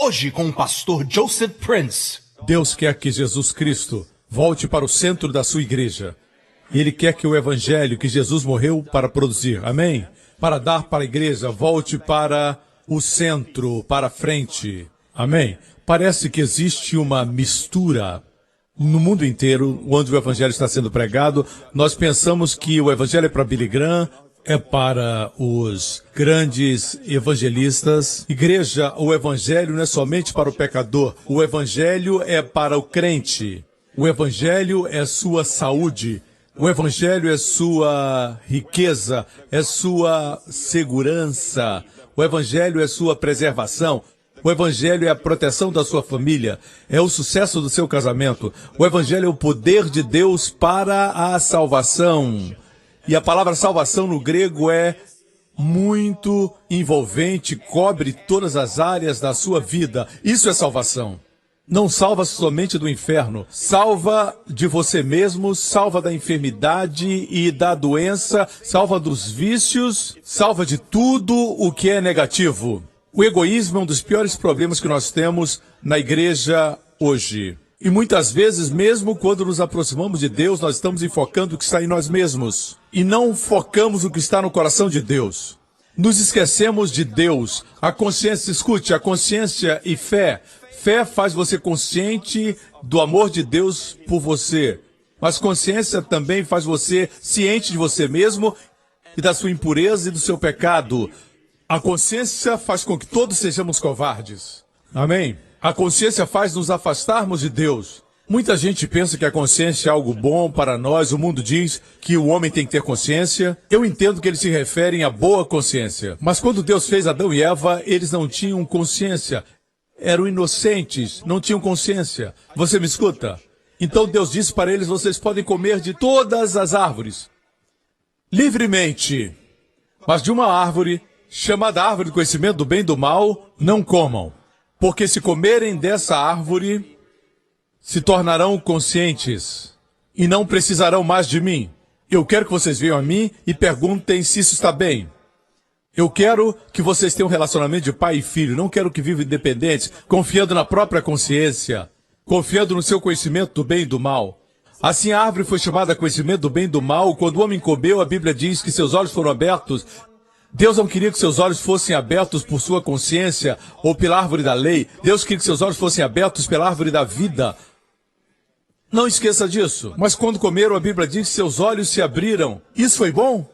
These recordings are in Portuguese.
Hoje com o pastor Joseph Prince. Deus quer que Jesus Cristo volte para o centro da sua igreja. Ele quer que o evangelho que Jesus morreu para produzir, amém? Para dar para a igreja, volte para o centro, para a frente, amém? Parece que existe uma mistura no mundo inteiro, onde o evangelho está sendo pregado. Nós pensamos que o evangelho é para Billy Graham, é para os grandes evangelistas. Igreja, o evangelho não é somente para o pecador. O evangelho é para o crente. O evangelho é sua saúde. O evangelho é sua riqueza, é sua segurança. O evangelho é sua preservação. O evangelho é a proteção da sua família, é o sucesso do seu casamento. O evangelho é o poder de Deus para a salvação. E a palavra salvação no grego é muito envolvente, cobre todas as áreas da sua vida. Isso é salvação. Não salva somente do inferno, salva de você mesmo, salva da enfermidade e da doença, salva dos vícios, salva de tudo o que é negativo. O egoísmo é um dos piores problemas que nós temos na igreja hoje. E muitas vezes, mesmo quando nos aproximamos de Deus, nós estamos enfocando o que está em nós mesmos. E não focamos o que está no coração de Deus. Nos esquecemos de Deus. A consciência, escute, a consciência e fé. Fé faz você consciente do amor de Deus por você. Mas consciência também faz você ciente de você mesmo e da sua impureza e do seu pecado. A consciência faz com que todos sejamos covardes. Amém? A consciência faz nos afastarmos de Deus. Muita gente pensa que a consciência é algo bom para nós. O mundo diz que o homem tem que ter consciência. Eu entendo que eles se referem à boa consciência. Mas quando Deus fez Adão e Eva, eles não tinham consciência. Eram inocentes, não tinham consciência. Você me escuta? Então Deus disse para eles, vocês podem comer de todas as árvores, livremente. Mas de uma árvore, chamada árvore do conhecimento do bem e do mal, não comam. Porque se comerem dessa árvore, se tornarão conscientes e não precisarão mais de mim. Eu quero que vocês venham a mim e perguntem se isso está bem. Eu quero que vocês tenham um relacionamento de pai e filho. Não quero que vivam independentes, confiando na própria consciência, confiando no seu conhecimento do bem e do mal. Assim a árvore foi chamada conhecimento do bem e do mal. Quando o homem comeu, a Bíblia diz que seus olhos foram abertos. Deus não queria que seus olhos fossem abertos por sua consciência ou pela árvore da lei. Deus queria que seus olhos fossem abertos pela árvore da vida. Não esqueça disso. Mas quando comeram, a Bíblia diz que seus olhos se abriram. Isso foi bom?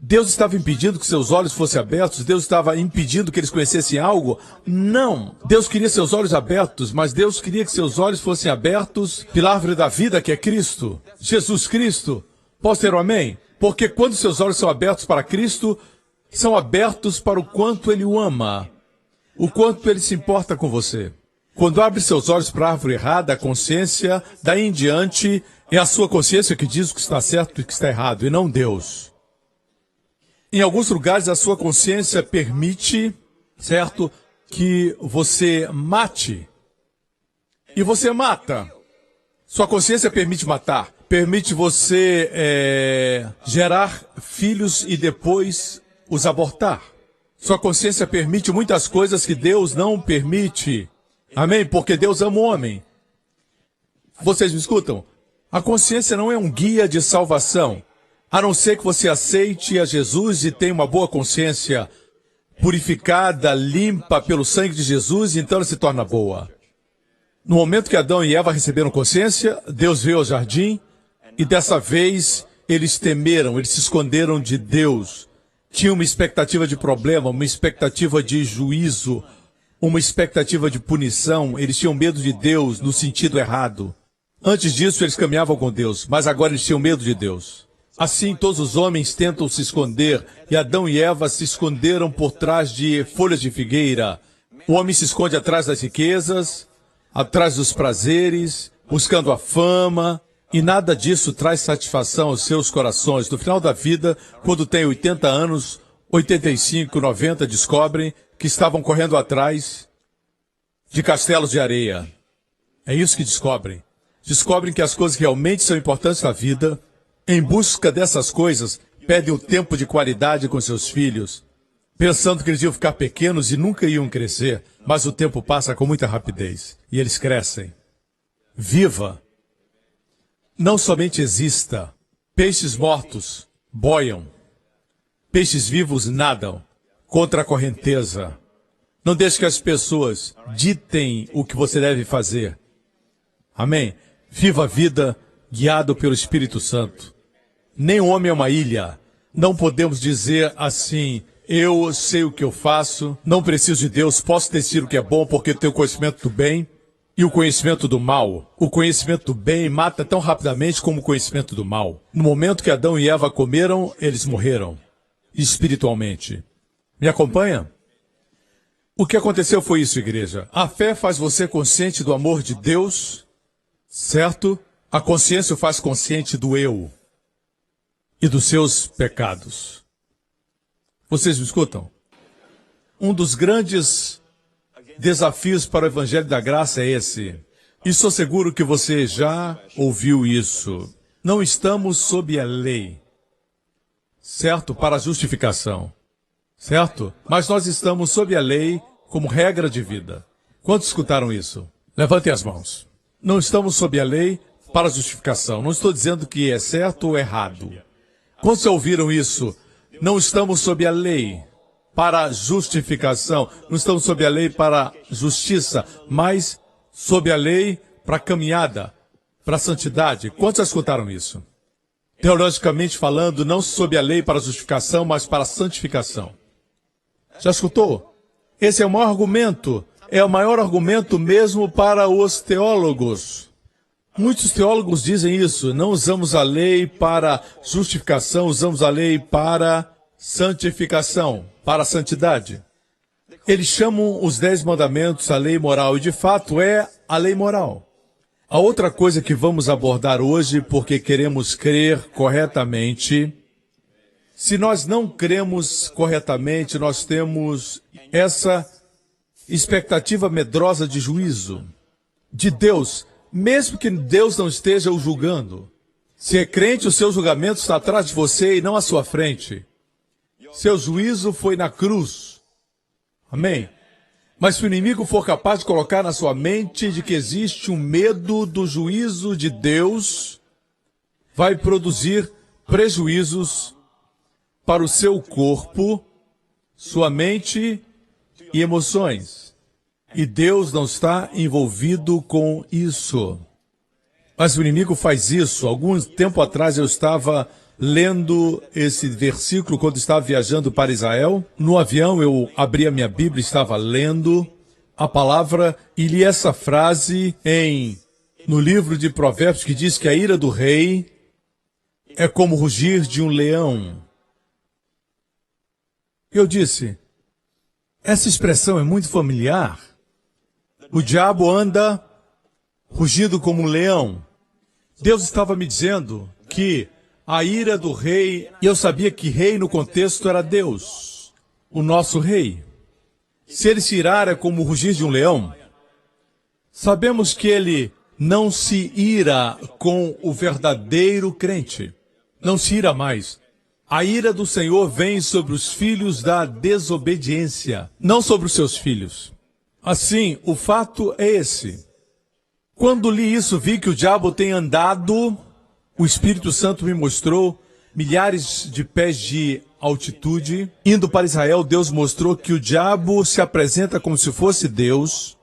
Deus estava impedindo que seus olhos fossem abertos? Deus estava impedindo que eles conhecessem algo? Não. Deus queria seus olhos abertos, mas Deus queria que seus olhos fossem abertos pela árvore da vida, que é Cristo. Jesus Cristo. Posso ter um amém? Porque quando seus olhos são abertos para Cristo, são abertos para o quanto Ele o ama, o quanto Ele se importa com você. Quando abre seus olhos para a árvore errada, a consciência, daí em diante, é a sua consciência que diz o que está certo e o que está errado, e não Deus. Em alguns lugares, a sua consciência permite, certo, que você mate. E você mata. Sua consciência permite matar. Permite você gerar filhos e depois os abortar. Sua consciência permite muitas coisas que Deus não permite. Amém? Porque Deus ama o homem. Vocês me escutam? A consciência não é um guia de salvação. A não ser que você aceite a Jesus e tenha uma boa consciência purificada, limpa pelo sangue de Jesus, então ela se torna boa. No momento que Adão e Eva receberam consciência, Deus veio ao jardim e dessa vez eles temeram, eles se esconderam de Deus. Tinham uma expectativa de problema, uma expectativa de juízo, uma expectativa de punição. Eles tinham medo de Deus no sentido errado. Antes disso eles caminhavam com Deus, mas agora eles tinham medo de Deus. Assim, todos os homens tentam se esconder, e Adão e Eva se esconderam por trás de folhas de figueira. O homem se esconde atrás das riquezas, atrás dos prazeres, buscando a fama, e nada disso traz satisfação aos seus corações. No final da vida, quando tem 80 anos, 85, 90, descobrem que estavam correndo atrás de castelos de areia. É isso que descobrem. Descobrem que as coisas que realmente são importantes na vida, em busca dessas coisas, perdem o tempo de qualidade com seus filhos. pensando que eles iam ficar pequenos e nunca iam crescer, mas o tempo passa com muita rapidez e eles crescem. Viva! Não somente exista. Peixes mortos boiam. Peixes vivos nadam contra a correnteza. Não deixe que as pessoas ditem o que você deve fazer. Amém? Viva a vida guiado pelo Espírito Santo. Nem o homem é uma ilha. Não podemos dizer assim, eu sei o que eu faço, não preciso de Deus, posso decidir o que é bom porque eu tenho conhecimento do bem e o conhecimento do mal. O conhecimento do bem mata tão rapidamente como o conhecimento do mal. No momento que Adão e Eva comeram, eles morreram espiritualmente. Me acompanha? O que aconteceu foi isso, igreja. A fé faz você consciente do amor de Deus, certo? A consciência o faz consciente do eu e dos seus pecados. Vocês me escutam? Um dos grandes desafios para o Evangelho da Graça é esse. E sou seguro que você já ouviu isso. Não estamos sob a lei, certo? Para a justificação, certo? Mas nós estamos sob a lei como regra de vida. Quantos escutaram isso? Levantem as mãos. Não estamos sob a lei para a justificação. Não estou dizendo que é certo ou errado. Quantos ouviram isso? Não estamos sob a lei para a justificação. Não estamos sob a lei para a justiça, mas sob a lei para a caminhada, para a santidade. Quantos escutaram isso? Teologicamente falando, não sob a lei para a justificação, mas para a santificação. Já escutou? Esse é o maior argumento. É o maior argumento mesmo para os teólogos. Muitos teólogos dizem isso. Não usamos a lei para justificação, usamos a lei para santificação, para a santidade. Eles chamam os 10 mandamentos a lei moral, e de fato é a lei moral. A outra coisa que vamos abordar hoje, porque queremos crer corretamente, se nós não cremos corretamente, nós temos essa expectativa medrosa de juízo de Deus, mesmo que Deus não esteja o julgando. Se é crente, o seu julgamento está atrás de você e não à sua frente. Seu juízo foi na cruz. Amém? Mas se o inimigo for capaz de colocar na sua mente de que existe um medo do juízo de Deus, vai produzir prejuízos para o seu corpo, sua mente e emoções. E Deus não está envolvido com isso. Mas o inimigo faz isso. Algum tempo atrás eu estava lendo esse versículo quando estava viajando para Israel. No avião eu abri a minha Bíblia, estava lendo a palavra e li essa frase no livro de Provérbios que diz que a ira do rei é como o rugir de um leão. Eu disse, essa expressão é muito familiar. O diabo anda rugindo como um leão. Deus estava me dizendo que a ira do rei, e eu sabia que rei no contexto era Deus, o nosso rei. Se ele se irar é como o rugir de um leão, sabemos que ele não se ira com o verdadeiro crente. Não se ira mais. A ira do Senhor vem sobre os filhos da desobediência, não sobre os seus filhos. Assim, o fato é esse. Quando li isso, vi que o diabo tem andado, o Espírito Santo me mostrou milhares de pés de altitude. Indo para Israel, Deus mostrou que o diabo se apresenta como se fosse Deus.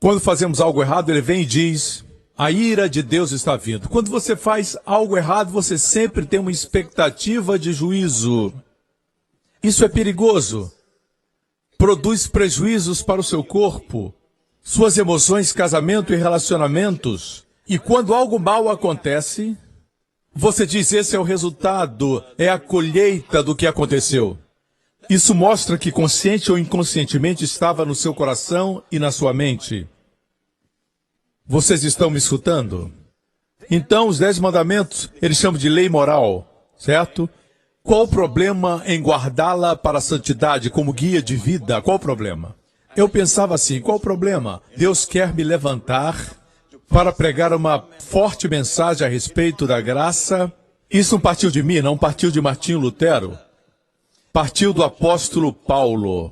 Quando fazemos algo errado, ele vem e diz, a ira de Deus está vindo. Quando você faz algo errado, você sempre tem uma expectativa de juízo. Isso é perigoso. Produz prejuízos para o seu corpo, suas emoções, casamento e relacionamentos. E quando algo mal acontece, você diz, esse é o resultado, é a colheita do que aconteceu. Isso mostra que consciente ou inconscientemente estava no seu coração e na sua mente. Vocês estão me escutando? Então, os 10 mandamentos, eles chamam de lei moral, certo? Qual o problema em guardá-la para a santidade como guia de vida? Qual o problema? Eu pensava assim, qual o problema? Deus quer me levantar para pregar uma forte mensagem a respeito da graça. Isso não partiu de mim, não partiu de Martinho Lutero. partiu do apóstolo Paulo.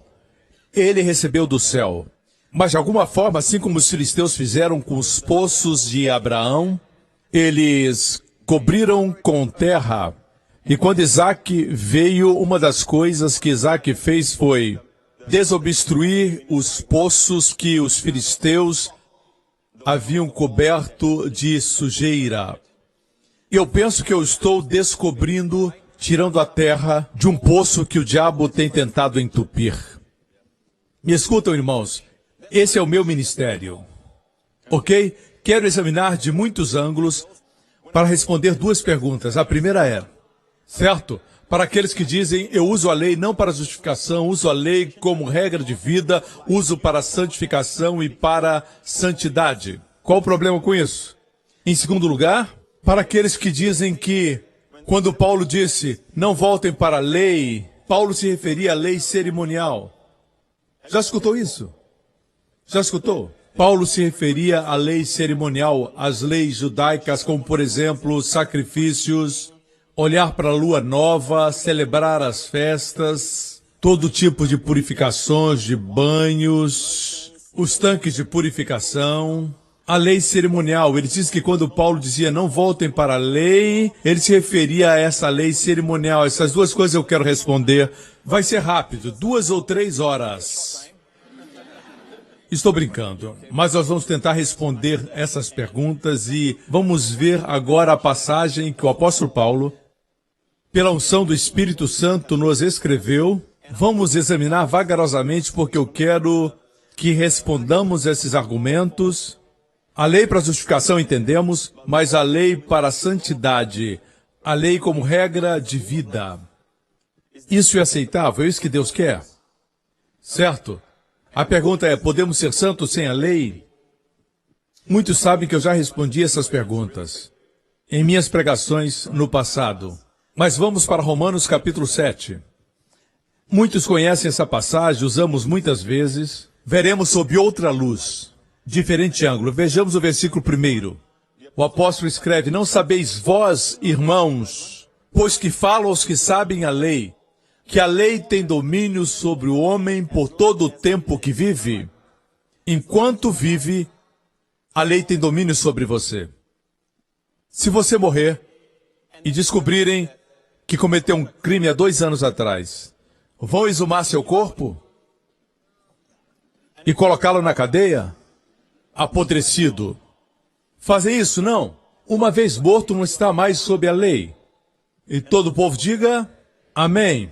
Ele recebeu do céu. Mas de alguma forma, assim como os filisteus fizeram com os poços de Abraão, eles cobriram com terra. E quando Isaac veio, uma das coisas que Isaac fez foi desobstruir os poços que os filisteus haviam coberto de sujeira. Eu penso que eu estou descobrindo, tirando a terra de um poço que o diabo tem tentado entupir. Me escutam, irmãos, esse é o meu ministério, ok? Quero examinar de muitos ângulos para responder duas perguntas. A primeira é, certo? Para aqueles que dizem, eu uso a lei não para justificação, uso a lei como regra de vida, uso para santificação e para santidade. Qual o problema com isso? Em segundo lugar, para aqueles que dizem que, quando Paulo disse, não voltem para a lei, Paulo se referia à lei cerimonial. Já escutou isso? Já escutou? Paulo se referia à lei cerimonial, às leis judaicas, como, por exemplo, sacrifícios, olhar para a lua nova, celebrar as festas, todo tipo de purificações, de banhos, os tanques de purificação. A lei cerimonial, ele diz que quando Paulo dizia não voltem para a lei, ele se referia a essa lei cerimonial. Essas duas coisas eu quero responder. Vai ser rápido, 2 ou 3 horas. Estou brincando, mas nós vamos tentar responder essas perguntas e vamos ver agora a passagem que o apóstolo Paulo, pela unção do Espírito Santo, nos escreveu. Vamos examinar vagarosamente porque eu quero que respondamos esses argumentos. A lei para justificação entendemos, mas a lei para a santidade, a lei como regra de vida. Isso é aceitável? É isso que Deus quer? Certo? A pergunta é, podemos ser santos sem a lei? Muitos sabem que eu já respondi essas perguntas em minhas pregações no passado. Mas vamos para Romanos capítulo 7. Muitos conhecem essa passagem, usamos muitas vezes. Veremos sob outra luz, diferente ângulo. Vejamos o versículo 1. O apóstolo escreve, não sabeis vós, irmãos, pois que falam aos que sabem a lei, que a lei tem domínio sobre o homem por todo o tempo que vive. Enquanto vive, a lei tem domínio sobre você. Se você morrer e descobrirem que cometeu um crime há 2 anos atrás, vão exumar seu corpo e colocá-lo na cadeia, apodrecido. Fazem isso? Não. Uma vez morto, não está mais sob a lei. E todo o povo diga, amém.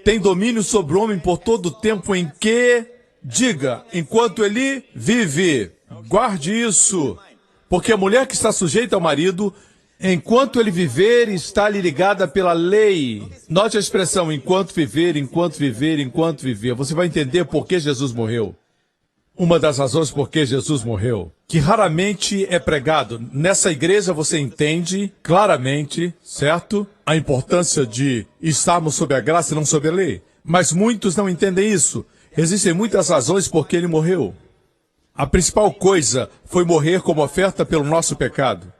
Tem domínio sobre o homem por todo o tempo em que, diga, enquanto ele vive. Guarde isso, porque a mulher que está sujeita ao marido, enquanto ele viver, está-lhe ligada pela lei. Note a expressão, enquanto viver, enquanto viver, enquanto viver. Você vai entender por que Jesus morreu. Uma das razões por que Jesus morreu, que raramente é pregado. Nessa igreja você entende claramente, certo? A importância de estarmos sob a graça e não sob a lei. Mas muitos não entendem isso. Existem muitas razões por que ele morreu. A principal coisa foi morrer como oferta pelo nosso pecado.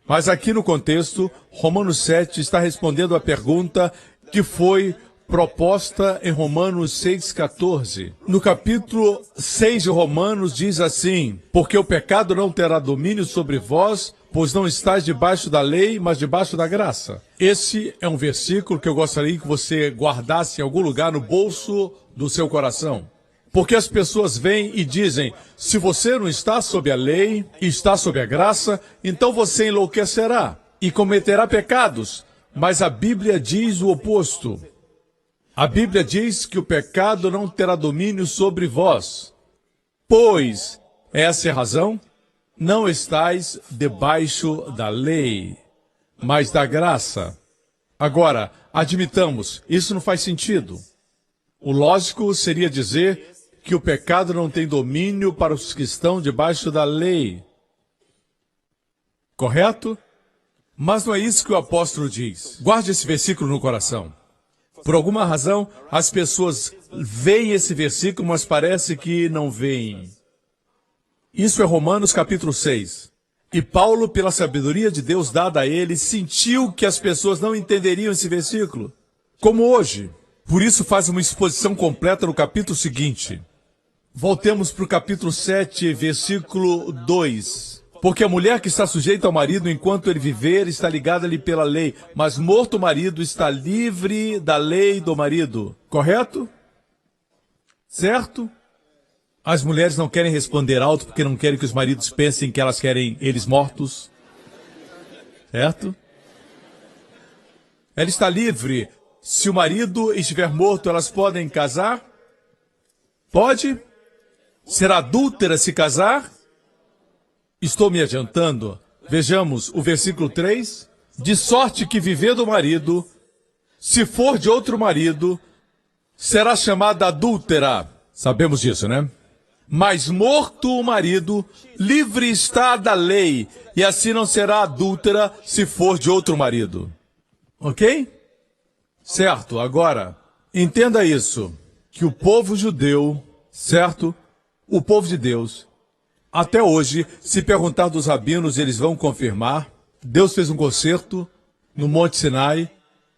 Mas aqui no contexto, Romanos 7 está respondendo a pergunta que foi proposta em Romanos 6,14. No capítulo 6 de Romanos diz assim, porque o pecado não terá domínio sobre vós, pois não estáis debaixo da lei, mas debaixo da graça. Esse é um versículo que eu gostaria que você guardasse em algum lugar no bolso do seu coração. Porque as pessoas vêm e dizem, se você não está sob a lei, está sob a graça, então você enlouquecerá e cometerá pecados. Mas a Bíblia diz o oposto. A Bíblia diz que o pecado não terá domínio sobre vós. Pois, essa é a razão, não estáis debaixo da lei, mas da graça. Agora, admitamos, isso não faz sentido. O lógico seria dizer que o pecado não tem domínio para os que estão debaixo da lei. Correto? Mas não é isso que o apóstolo diz. Guarde esse versículo no coração. Por alguma razão, as pessoas veem esse versículo, mas parece que não veem. Isso é Romanos capítulo 6. E Paulo, pela sabedoria de Deus dada a ele, sentiu que as pessoas não entenderiam esse versículo. Como hoje. Por isso faz uma exposição completa no capítulo seguinte. Voltemos para o capítulo 7, versículo 2. Porque a mulher que está sujeita ao marido enquanto ele viver está ligada-lhe pela lei, mas morto o marido está livre da lei do marido. Correto? Certo? As mulheres não querem responder alto porque não querem que os maridos pensem que elas querem eles mortos. Certo? Ela está livre. Se o marido estiver morto, elas podem casar? Pode? Ser adúltera se casar? Estou me adiantando. Vejamos o versículo 3. De sorte que vivendo o marido, se for de outro marido, será chamada adúltera. Sabemos disso, né? Mas morto o marido, livre está da lei, e assim não será adúltera se for de outro marido. Ok? Certo, agora, entenda isso, que o povo judeu, certo? O povo de Deus, até hoje, se perguntar dos rabinos, eles vão confirmar. Deus fez um concerto no Monte Sinai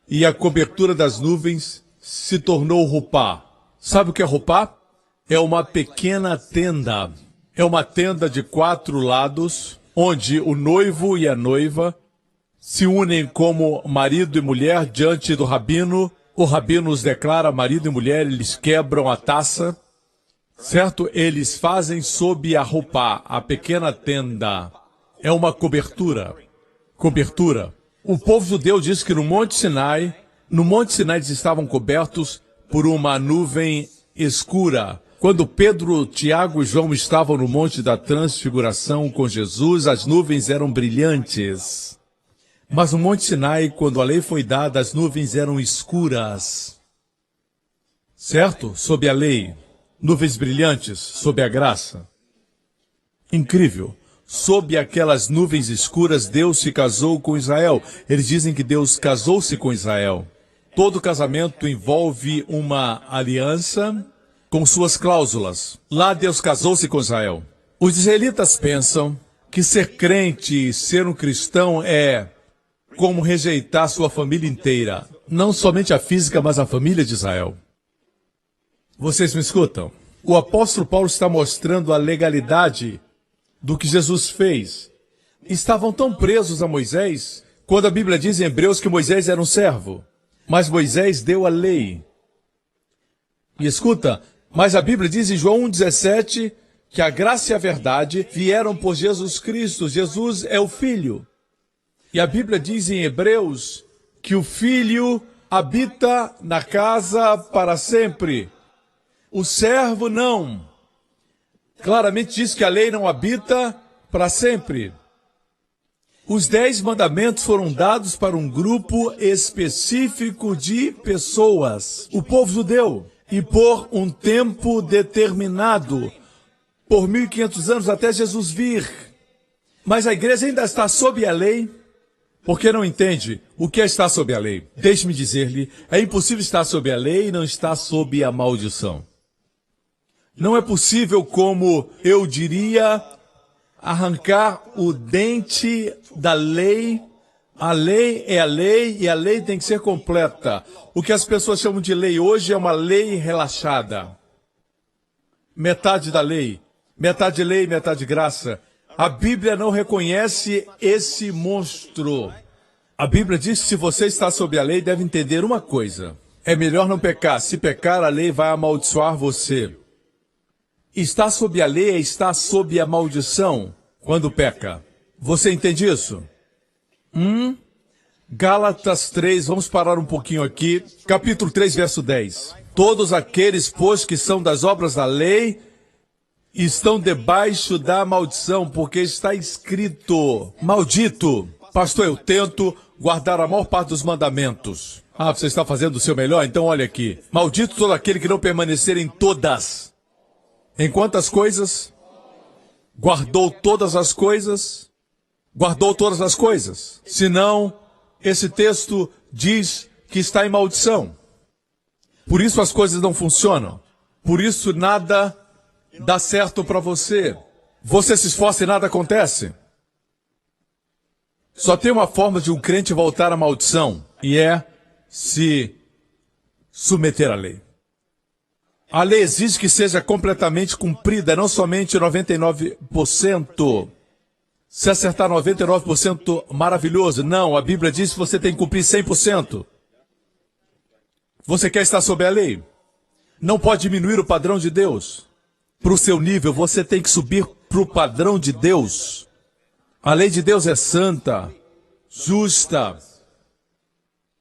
e a cobertura das nuvens se tornou rupá. Sabe o que é rupá? É uma pequena tenda. É uma tenda de 4 lados, onde o noivo e a noiva se unem como marido e mulher diante do rabino. O rabino os declara marido e mulher, eles quebram a taça. Certo? Eles fazem sob a roupa, a pequena tenda. É uma cobertura. Cobertura. O povo judeu diz que no Monte Sinai eles estavam cobertos por uma nuvem escura. Quando Pedro, Tiago e João estavam no Monte da Transfiguração com Jesus, as nuvens eram brilhantes. Mas no Monte Sinai, quando a lei foi dada, as nuvens eram escuras. Certo? Sob a lei. Nuvens brilhantes, sob a graça. Incrível. Sob aquelas nuvens escuras, Deus se casou com Israel. Eles dizem que Deus casou-se com Israel. Todo casamento envolve uma aliança com suas cláusulas. Lá Deus casou-se com Israel. Os israelitas pensam que ser crente, ser um cristão é como rejeitar sua família inteira. Não somente a física, mas a família de Israel. Vocês me escutam? O apóstolo Paulo está mostrando a legalidade do que Jesus fez. Estavam tão presos a Moisés, quando a Bíblia diz em Hebreus que Moisés era um servo. Mas Moisés deu a lei. E escuta, mas a Bíblia diz em João 1,17 que a graça e a verdade vieram por Jesus Cristo. Jesus é o Filho. E a Bíblia diz em Hebreus que o Filho habita na casa para sempre. O servo não. Claramente diz que a lei não habita para sempre. Os 10 mandamentos foram dados para um grupo específico de pessoas, o povo judeu, e por um tempo determinado, por 1500 anos até Jesus vir. Mas a igreja ainda está sob a lei, porque não entende o que é estar sob a lei. Deixe-me dizer-lhe, é impossível estar sob a lei e não estar sob a maldição. Não é possível, como eu diria, arrancar o dente da lei. A lei é a lei e a lei tem que ser completa. O que as pessoas chamam de lei hoje é uma lei relaxada. Metade da lei, metade lei, metade graça. A Bíblia não reconhece esse monstro. A Bíblia diz que se você está sob a lei, deve entender uma coisa. É melhor não pecar. Se pecar, a lei vai amaldiçoar você. Estar sob a lei é estar sob a maldição quando peca. Você entende isso? Gálatas 3, vamos parar um pouquinho aqui. Capítulo 3, verso 10. Todos aqueles, pois, que são das obras da lei, estão debaixo da maldição, porque está escrito, maldito. Pastor, eu tento guardar a maior parte dos mandamentos. Ah, você está fazendo o seu melhor? Então olha aqui. Maldito todo aquele que não permanecer em todas. Em quantas coisas? Guardou todas as coisas? Guardou todas as coisas. Senão, esse texto diz que está em maldição. Por isso as coisas não funcionam. Por isso nada dá certo para você. Você se esforça e nada acontece. Só tem uma forma de um crente voltar à maldição. E é se submeter à lei. A lei exige que seja completamente cumprida, não somente 99%. Se acertar 99%, maravilhoso. Não, a Bíblia diz que você tem que cumprir 100%. Você quer estar sob a lei? Não pode diminuir o padrão de Deus. Para o seu nível, você tem que subir para o padrão de Deus. A lei de Deus é santa, justa.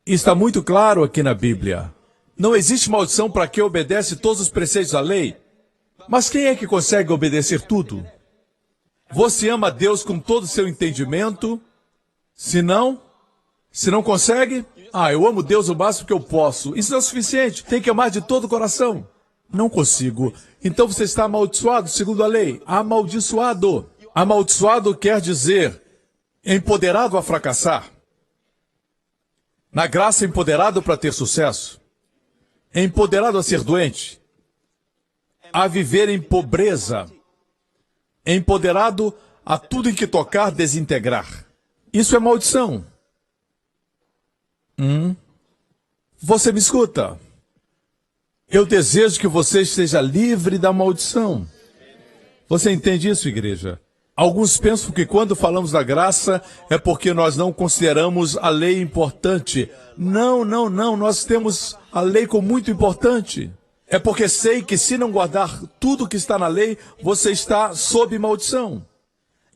Está muito claro aqui na Bíblia. Não existe maldição para quem obedece todos os preceitos da lei. Mas quem é que consegue obedecer tudo? Você ama Deus com todo o seu entendimento? Se não consegue, eu amo Deus o máximo que eu posso. Isso não é o suficiente. Tem que amar de todo o coração. Não consigo. Então você está amaldiçoado, segundo a lei. Amaldiçoado. Amaldiçoado quer dizer empoderado a fracassar. Na graça, empoderado para ter sucesso. Empoderado a ser doente. A viver em pobreza. Empoderado a tudo em que tocar desintegrar. Isso é maldição. Você me escuta? Eu desejo que você esteja livre da maldição. Você entende isso, igreja? Alguns pensam que quando falamos da graça é porque nós não consideramos a lei importante. Não. Nós temos a lei como muito importante. É porque sei que se não guardar tudo que está na lei, você está sob maldição.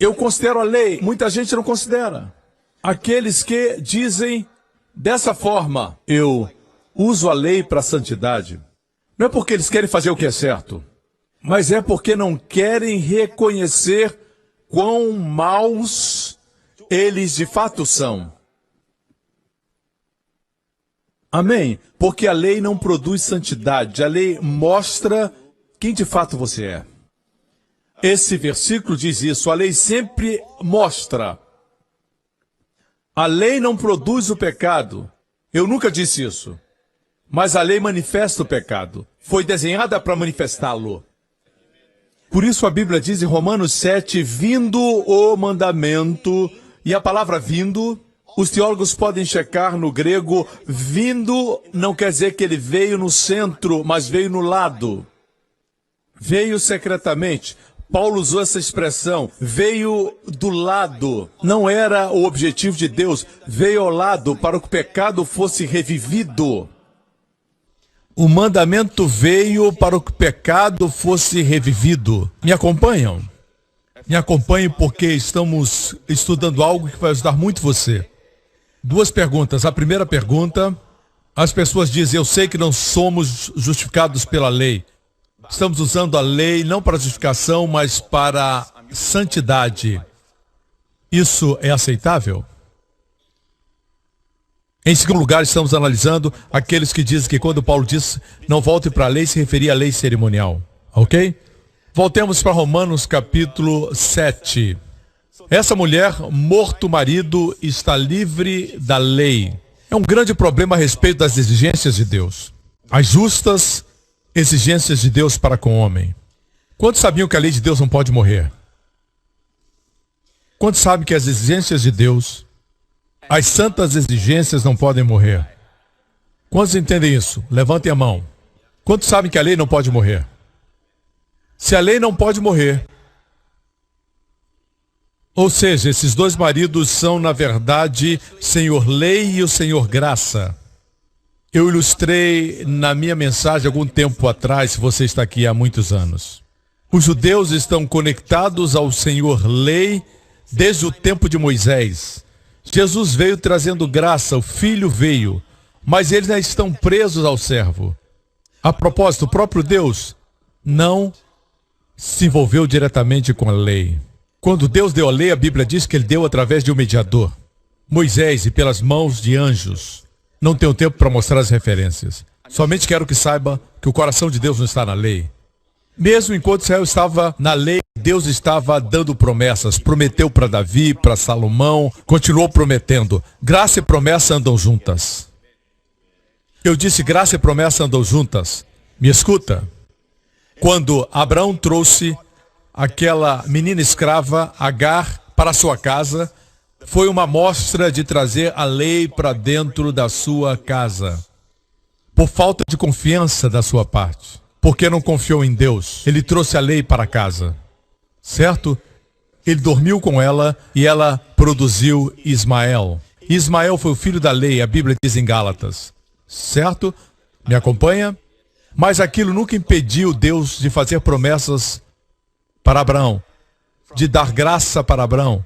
Eu considero a lei, muita gente não considera. Aqueles que dizem dessa forma, eu uso a lei para a santidade. Não é porque eles querem fazer o que é certo, mas é porque não querem reconhecer quão maus eles de fato são. Amém? Porque a lei não produz santidade, a lei mostra quem de fato você é. Esse versículo diz isso, a lei sempre mostra. A lei não produz o pecado. Eu nunca disse isso. Mas a lei manifesta o pecado. Foi desenhada para manifestá-lo. Por isso a Bíblia diz em Romanos 7, vindo o mandamento, e a palavra vindo, os teólogos podem checar no grego, vindo não quer dizer que ele veio no centro, mas veio no lado. Veio secretamente. Paulo usou essa expressão, veio do lado. Não era o objetivo de Deus, veio ao lado para que o pecado fosse revivido. O mandamento veio para que o pecado fosse revivido. Me acompanham? Me acompanhem porque estamos estudando algo que vai ajudar muito você. Duas perguntas. A primeira pergunta, as pessoas dizem, eu sei que não somos justificados pela lei. Estamos usando a lei não para justificação, mas para santidade. Isso é aceitável? Em segundo lugar, estamos analisando aqueles que dizem que quando Paulo diz não volte para a lei, se referia à lei cerimonial. Ok? Voltemos para Romanos capítulo 7. Essa mulher, morto o marido, está livre da lei. É um grande problema a respeito das exigências de Deus. As justas exigências de Deus para com o homem. Quantos sabiam que a lei de Deus não pode morrer? Quantos sabem que as exigências de Deus, as santas exigências não podem morrer? Quantos entendem isso? Levantem a mão. Quantos sabem que a lei não pode morrer? Se a lei não pode morrer, ou seja, esses dois maridos são, na verdade, Senhor Lei e o Senhor Graça. Eu ilustrei na minha mensagem algum tempo atrás, se você está aqui há muitos anos. Os judeus estão conectados ao Senhor Lei desde o tempo de Moisés. Jesus veio trazendo graça, o Filho veio, mas eles ainda estão presos ao servo. A propósito, o próprio Deus não se envolveu diretamente com a lei. Quando Deus deu a lei, a Bíblia diz que ele deu através de um mediador, Moisés, e pelas mãos de anjos. Não tenho tempo para mostrar as referências. Somente quero que saiba que o coração de Deus não está na lei. Mesmo enquanto Israel estava na lei, Deus estava dando promessas. Prometeu para Davi, para Salomão, continuou prometendo. Graça e promessa andam juntas. Eu disse graça e promessa andam juntas. Me escuta. Quando Abraão trouxe aquela menina escrava, Agar, para sua casa, foi uma mostra de trazer a lei para dentro da sua casa. por falta de confiança da sua parte. Porque não confiou em Deus. Ele trouxe a lei para casa. Certo? Ele dormiu com ela e ela produziu Ismael. Ismael foi o filho da lei, a Bíblia diz em Gálatas. Certo? Me acompanha? Mas aquilo nunca impediu Deus de fazer promessas para Abraão, de dar graça para Abraão.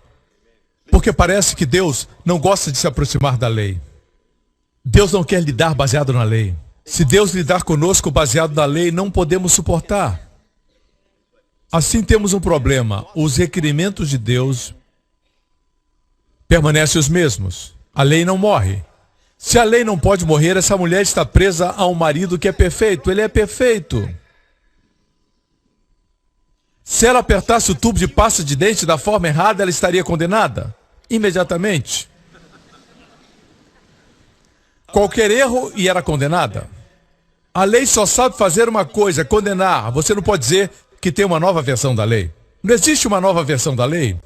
Porque parece que Deus não gosta de se aproximar da lei. Deus não quer lidar baseado na lei. Se Deus lidar conosco baseado na lei, não podemos suportar. Assim temos um problema. Os requerimentos de Deus permanecem os mesmos. A lei não morre. Se a lei não pode morrer, essa mulher está presa a um marido que é perfeito. Ele é perfeito. Se ela apertasse o tubo de pasta de dente da forma errada, ela estaria condenada imediatamente. Qualquer erro e era condenada. A lei só sabe fazer uma coisa, condenar. Você não pode dizer que tem uma nova versão da lei. Não existe uma nova versão da lei.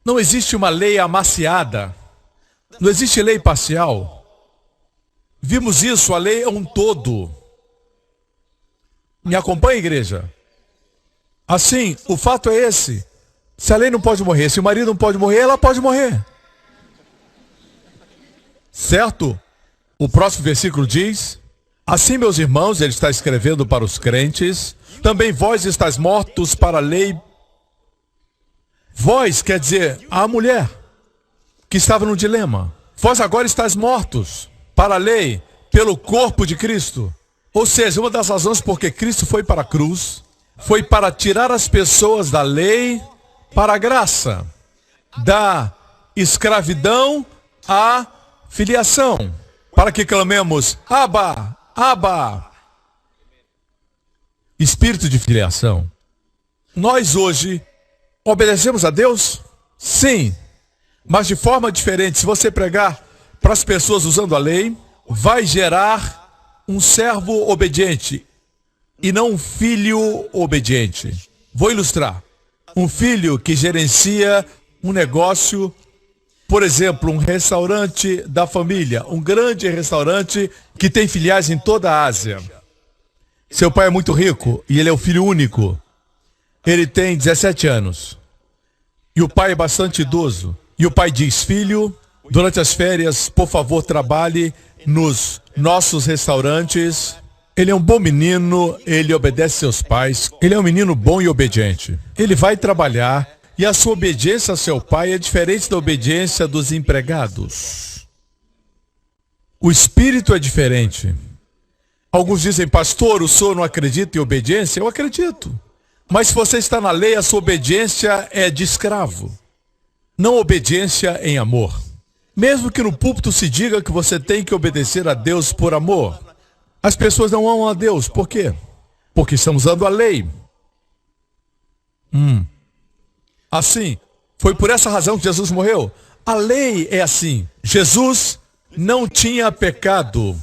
Não existe uma lei amaciada. Não existe lei parcial. Vimos isso, a lei é um todo. Me acompanha, igreja? Assim, o fato é esse. Se a lei não pode morrer, se o marido não pode morrer, ela pode morrer. Certo? O próximo versículo diz: assim, meus irmãos, ele está escrevendo para os crentes, também vós estáis mortos para a lei. Vós quer dizer a mulher que estava no dilema. Vós agora estáis mortos para a lei, pelo corpo de Cristo. Ou seja, uma das razões porque Cristo foi para a cruz, foi para tirar as pessoas da lei para a graça, da escravidão à filiação, para que clamemos, Abba, Abba. Espírito de filiação. Nós hoje obedecemos a Deus? Sim, mas de forma diferente. Se você pregar para as pessoas usando a lei, vai gerar um servo obediente e não um filho obediente. Vou ilustrar. Um filho que gerencia um negócio, por exemplo, um restaurante da família, um grande restaurante que tem filiais em toda a Ásia. Seu pai é muito rico e ele é o filho único. Ele tem 17 anos. E o pai é bastante idoso. E o pai diz, filho, durante as férias, por favor, trabalhe nos nossos restaurantes. Ele é um bom menino, ele obedece seus pais. Ele é um menino bom e obediente. Ele vai trabalhar e a sua obediência ao seu pai é diferente da obediência dos empregados. O espírito é diferente. Alguns dizem, pastor, o senhor não acredita em obediência? Eu acredito. Mas se você está na lei, a sua obediência é de escravo. Não obediência em amor. Mesmo que no púlpito se diga que você tem que obedecer a Deus por amor, as pessoas não amam a Deus. Por quê? Porque estão usando a lei. Assim, foi por essa razão que Jesus morreu. A lei é assim. Jesus não tinha pecado.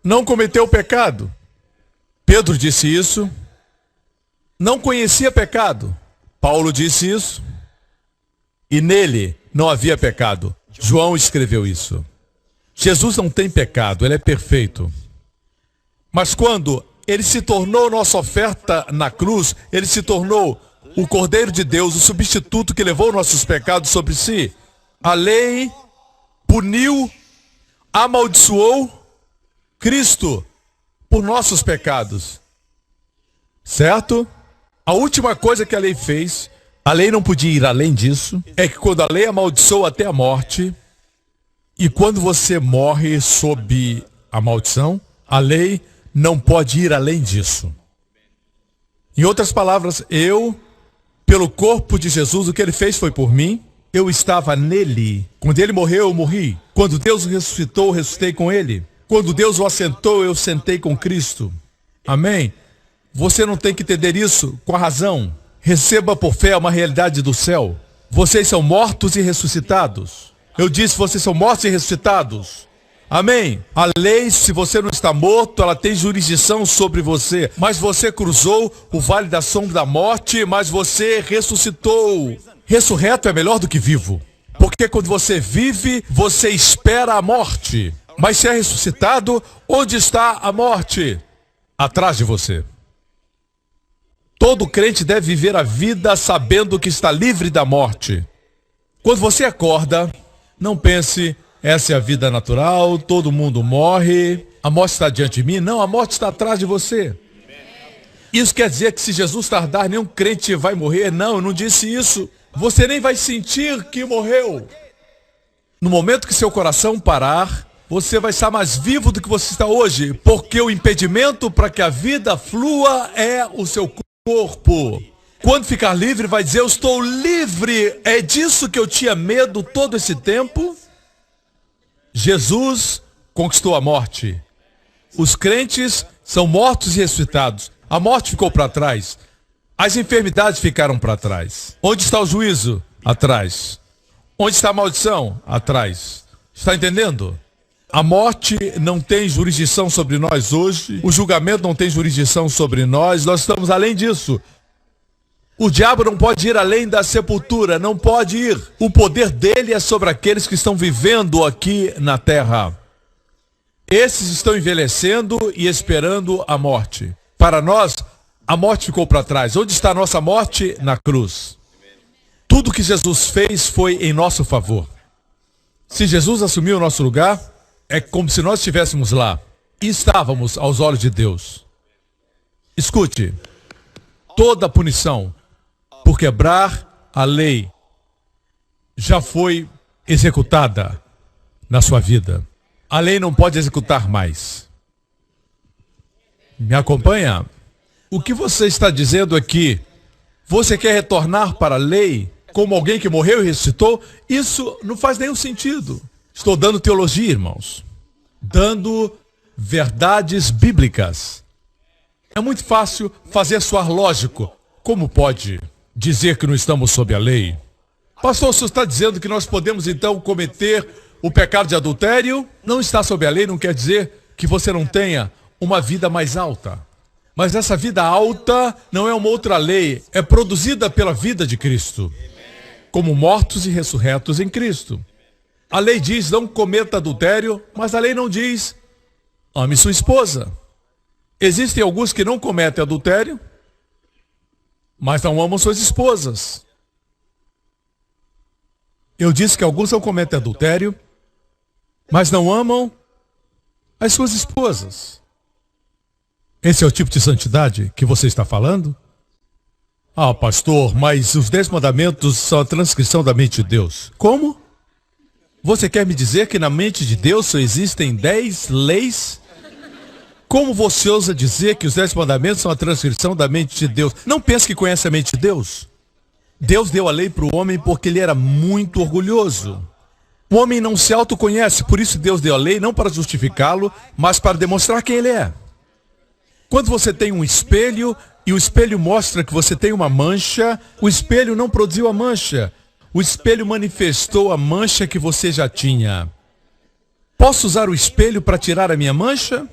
Não cometeu pecado. Pedro disse isso. Não conhecia pecado. Paulo disse isso. E nele não havia pecado. João escreveu isso. Jesus não tem pecado, ele é perfeito. Mas quando ele se tornou nossa oferta na cruz, ele se tornou o Cordeiro de Deus, o substituto que levou nossos pecados sobre si. A lei puniu, amaldiçoou Cristo por nossos pecados. Certo? A última coisa que a lei fez, a lei não podia ir além disso, é que quando a lei amaldiçoou até a morte, e quando você morre sob a maldição, a lei não pode ir além disso. Em outras palavras, pelo corpo de Jesus, o que ele fez foi por mim, eu estava nele. Quando ele morreu, eu morri. Quando Deus o ressuscitou, eu ressuscitei com ele. Quando Deus o assentou, eu sentei com Cristo. Amém? Você não tem que entender isso com a razão. Receba por fé uma realidade do céu. Vocês são mortos e ressuscitados. Eu disse, vocês são mortos e ressuscitados. Amém? A lei, se você não está morto, ela tem jurisdição sobre você. Mas você cruzou o vale da sombra da morte, mas você ressuscitou. Ressurreto é melhor do que vivo. Porque quando você vive, você espera a morte. Mas se é ressuscitado, onde está a morte? Atrás de você. Todo crente deve viver a vida sabendo que está livre da morte. Quando você acorda, não pense, essa é a vida natural, todo mundo morre, a morte está diante de mim. Não, a morte está atrás de você. Isso quer dizer que se Jesus tardar, nenhum crente vai morrer? Não, eu não disse isso. Você nem vai sentir que morreu. No momento que seu coração parar, você vai estar mais vivo do que você está hoje, porque o impedimento para que a vida flua é o seu corpo. Quando ficar livre, vai dizer, eu estou livre. É disso que eu tinha medo todo esse tempo. Jesus conquistou a morte. Os crentes são mortos e ressuscitados. A morte ficou para trás. As enfermidades ficaram para trás. Onde está o juízo? Atrás. Onde está a maldição? Atrás. Está entendendo? A morte não tem jurisdição sobre nós hoje. O julgamento não tem jurisdição sobre nós. Nós estamos além disso. O diabo não pode ir além da sepultura. Não pode ir. O poder dele é sobre aqueles que estão vivendo aqui na terra. Esses estão envelhecendo e esperando a morte. Para nós, a morte ficou para trás. Onde está a nossa morte? Na cruz. Tudo que Jesus fez foi em nosso favor. Se Jesus assumiu o nosso lugar, é como se nós estivéssemos lá. E estávamos aos olhos de Deus. Escute, toda punição por quebrar a lei já foi executada na sua vida. A lei não pode executar mais. Me acompanha? O que você está dizendo aqui? Você quer retornar para a lei como alguém que morreu e ressuscitou? Isso não faz nenhum sentido. Estou dando teologia, irmãos. Dando verdades bíblicas. É muito fácil fazer soar lógico. Como pode dizer que não estamos sob a lei? Pastor, o senhor está dizendo que nós podemos então cometer o pecado de adultério? Não está sob a lei não quer dizer que você não tenha uma vida mais alta. Mas essa vida alta não é uma outra lei, é produzida pela vida de Cristo. Como mortos e ressurretos em Cristo. A lei diz, não cometa adultério, mas a lei não diz, ame sua esposa. Existem alguns que não cometem adultério, mas não amam suas esposas. Eu disse que alguns não cometem adultério, mas não amam as suas esposas. Esse é o tipo de santidade que você está falando? Ah, pastor, mas os 10 mandamentos são a transcrição da mente de Deus. Como? Você quer me dizer que na mente de Deus só existem 10 leis? Como você ousa dizer que os 10 mandamentos são a transcrição da mente de Deus? Não pense que conhece a mente de Deus. Deus deu a lei para o homem porque ele era muito orgulhoso. O homem não se autoconhece, por isso Deus deu a lei não para justificá-lo, mas para demonstrar quem ele é. Quando você tem um espelho e o espelho mostra que você tem uma mancha, o espelho não produziu a mancha. O espelho manifestou a mancha que você já tinha. Posso usar o espelho para tirar a minha mancha?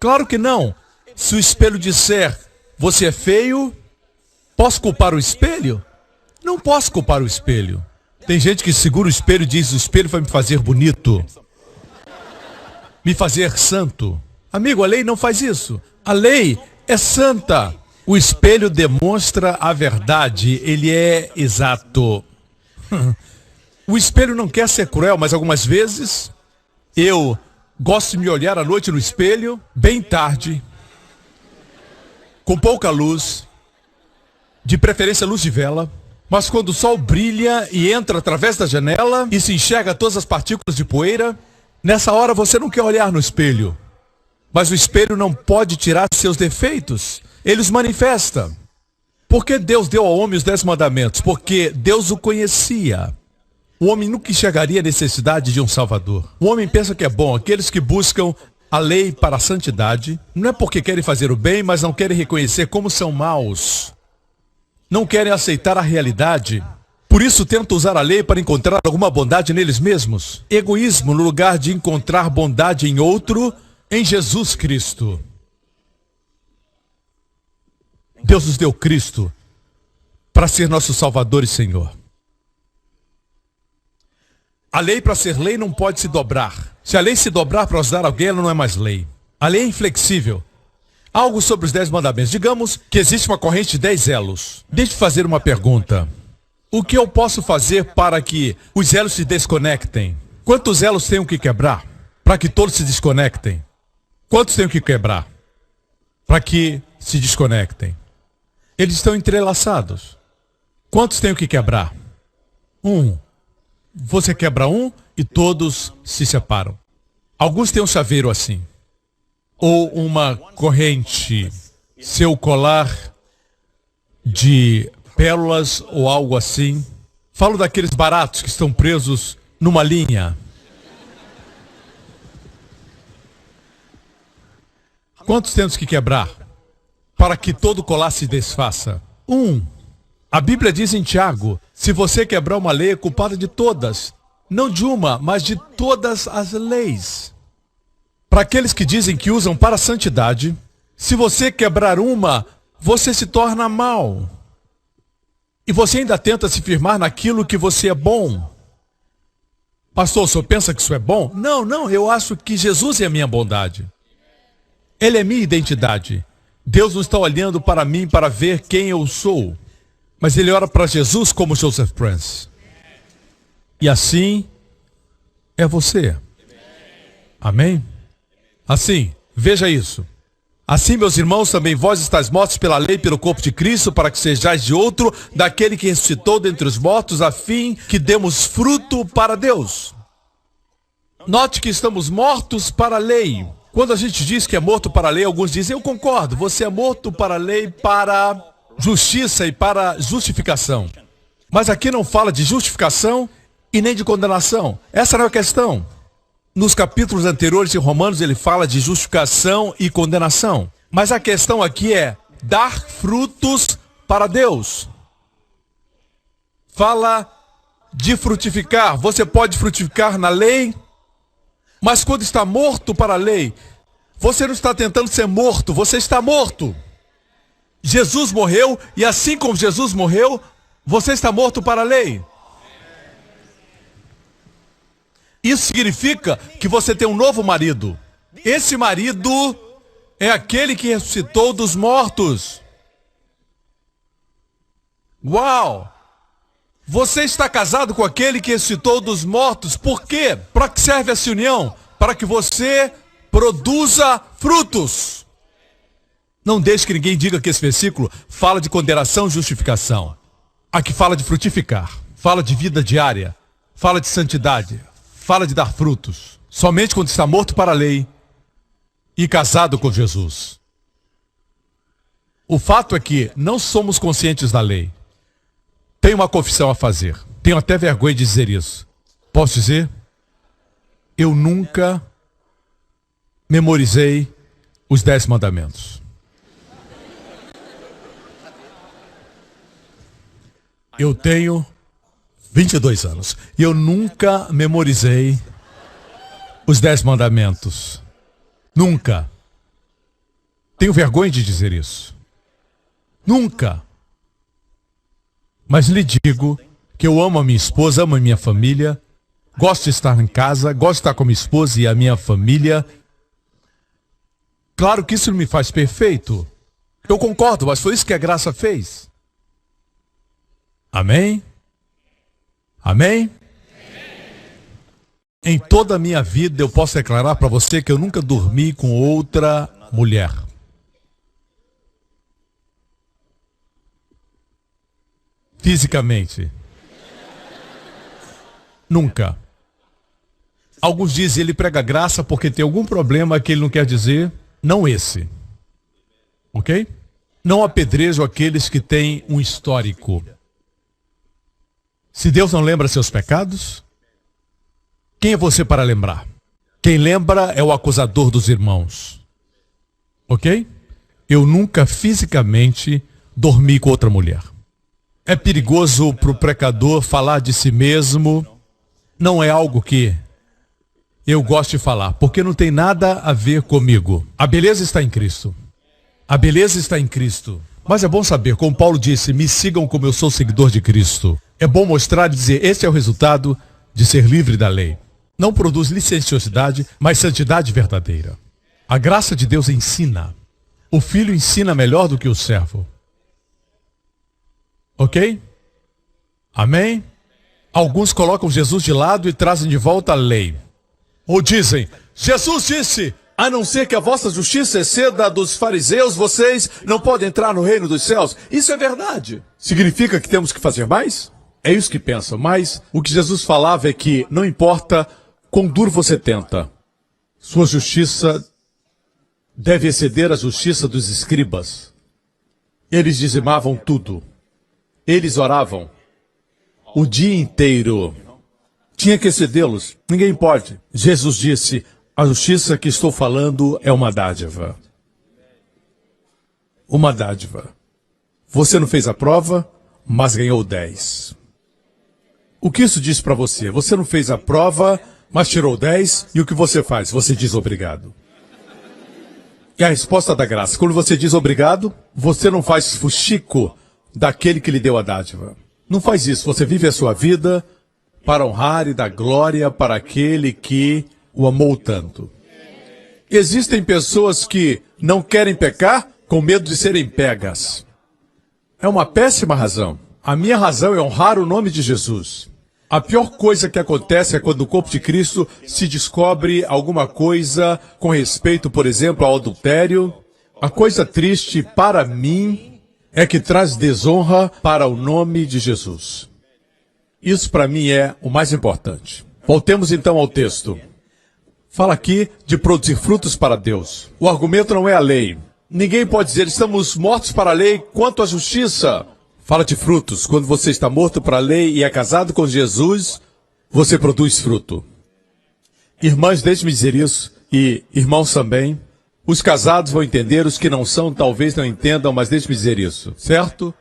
Claro que não. Se o espelho disser, você é feio, posso culpar o espelho? Não posso culpar o espelho. Tem gente que segura o espelho e diz, o espelho vai me fazer bonito. Me fazer santo. Amigo, a lei não faz isso. A lei é santa. O espelho demonstra a verdade. Ele é exato. O espelho não quer ser cruel, mas algumas vezes eu gosto de me olhar à noite no espelho, bem tarde, com pouca luz, de preferência luz de vela, mas quando o sol brilha e entra através da janela e se enxerga todas as partículas de poeira, nessa hora você não quer olhar no espelho. Mas o espelho não pode tirar seus defeitos, ele os manifesta. Por que Deus deu ao homem os 10 mandamentos? Porque Deus o conhecia. O homem nunca enxergaria a necessidade de um Salvador. O homem pensa que é bom. Aqueles que buscam a lei para a santidade, não é porque querem fazer o bem, mas não querem reconhecer como são maus. Não querem aceitar a realidade. Por isso tentam usar a lei para encontrar alguma bondade neles mesmos. Egoísmo no lugar de encontrar bondade em outro, em Jesus Cristo. Deus nos deu Cristo para ser nosso Salvador e Senhor. A lei, para ser lei, não pode se dobrar. Se a lei se dobrar para ajudar alguém, ela não é mais lei. A lei é inflexível. Algo sobre os 10 mandamentos. Digamos que existe uma corrente de 10 elos. Deixe-me fazer uma pergunta. O que eu posso fazer para que os elos se desconectem? Quantos elos tenho que quebrar para que todos se desconectem? Quantos tenho que quebrar para que se desconectem? Eles estão entrelaçados. Quantos tenho que quebrar? Um. Você quebra um e todos se separam. Alguns têm um chaveiro assim. Ou uma corrente, seu colar de pérolas ou algo assim. Falo daqueles baratos que estão presos numa linha. Quantos temos que quebrar para que todo colar se desfaça? Um. A Bíblia diz em Tiago, se você quebrar uma lei, é culpada de todas. Não de uma, mas de todas as leis. Para aqueles que dizem que usam para a santidade, se você quebrar uma, você se torna mau. E você ainda tenta se firmar naquilo que você é bom. Pastor, o senhor pensa que isso é bom? Não, eu acho que Jesus é a minha bondade. Ele é minha identidade. Deus não está olhando para mim para ver quem eu sou. Mas ele ora para Jesus como Joseph Prince. E assim é você. Amém? Assim, veja isso. Assim, meus irmãos, também vós estáis mortos pela lei, pelo corpo de Cristo, para que sejais de outro, daquele que ressuscitou dentre os mortos, a fim que demos fruto para Deus. Note que estamos mortos para a lei. Quando a gente diz que é morto para a lei, alguns dizem, eu concordo, você é morto para a lei, para justiça e para justificação. Mas aqui não fala de justificação e nem de condenação. Essa não é a questão. Nos capítulos anteriores de Romanos ele fala de justificação e condenação. Mas a questão aqui é dar frutos para Deus. Fala de frutificar. Você pode frutificar na lei, mas quando está morto para a lei, você não está tentando ser morto, você está morto. Jesus morreu e assim como Jesus morreu, você está morto para a lei. Isso significa que você tem um novo marido. Esse marido é aquele que ressuscitou dos mortos. Uau! Você está casado com aquele que ressuscitou dos mortos. Por quê? Para que serve essa união? Para que você produza frutos. Não deixe que ninguém diga que esse versículo fala de condenação e justificação. Aqui fala de frutificar, fala de vida diária, fala de santidade, fala de dar frutos. Somente quando está morto para a lei e casado com Jesus. O fato é que não somos conscientes da lei. Tenho uma confissão a fazer. Tenho até vergonha de dizer isso. Posso dizer? Eu nunca memorizei os 10 mandamentos. Eu tenho 22 anos. E eu nunca memorizei os 10 mandamentos. Nunca. Tenho vergonha de dizer isso. Nunca. Mas lhe digo que eu amo a minha esposa, amo a minha família. Gosto de estar em casa, gosto de estar com a minha esposa e a minha família. Claro que isso não me faz perfeito. Eu concordo, mas foi isso que a graça fez. Amém? Amém? Em toda a minha vida eu posso declarar para você que eu nunca dormi com outra mulher. Fisicamente. Nunca. Alguns dizem ele prega graça porque tem algum problema que ele não quer dizer. Não esse. Ok? Não apedrejo aqueles que têm um histórico. Se Deus não lembra seus pecados, quem é você para lembrar? Quem lembra é o acusador dos irmãos. Ok? Eu nunca fisicamente dormi com outra mulher. É perigoso para o pecador falar de si mesmo. Não é algo que eu gosto de falar, porque não tem nada a ver comigo. A beleza está em Cristo. A beleza está em Cristo. Mas é bom saber, como Paulo disse, me sigam como eu sou seguidor de Cristo. É bom mostrar e dizer, esse é o resultado de ser livre da lei. Não produz licenciosidade, mas santidade verdadeira. A graça de Deus ensina. O filho ensina melhor do que o servo. Ok? Amém? Alguns colocam Jesus de lado e trazem de volta a lei. Ou dizem, Jesus disse, a não ser que a vossa justiça exceda a dos fariseus, vocês não podem entrar no reino dos céus. Isso é verdade. Significa que temos que fazer mais? É isso que pensam. Mas o que Jesus falava é que não importa quão duro você tenta, sua justiça deve exceder a justiça dos escribas. Eles dizimavam tudo. Eles oravam o dia inteiro. Tinha que excedê-los. Ninguém pode. Jesus disse, a justiça que estou falando é uma dádiva. Uma dádiva. Você não fez a prova, mas ganhou 10. O que isso diz para você? Você não fez a prova, mas tirou 10, e o que você faz? Você diz obrigado. E a resposta da graça. Quando você diz obrigado, você não faz fuxico daquele que lhe deu a dádiva. Não faz isso. Você vive a sua vida para honrar e dar glória para aquele que o amou tanto. Existem pessoas que não querem pecar com medo de serem pegas. É uma péssima razão. A minha razão é honrar o nome de Jesus. A pior coisa que acontece é quando no corpo de Cristo se descobre alguma coisa com respeito, por exemplo, ao adultério. A coisa triste para mim é que traz desonra para o nome de Jesus. Isso para mim é o mais importante. Voltemos então ao texto. Fala aqui de produzir frutos para Deus. O argumento não é a lei. Ninguém pode dizer, estamos mortos para a lei quanto à justiça. Fala de frutos. Quando você está morto para a lei e é casado com Jesus, você produz fruto. Irmãs, deixe-me dizer isso, e irmãos também. Os casados vão entender, os que não são talvez não entendam, mas deixe-me dizer isso, certo?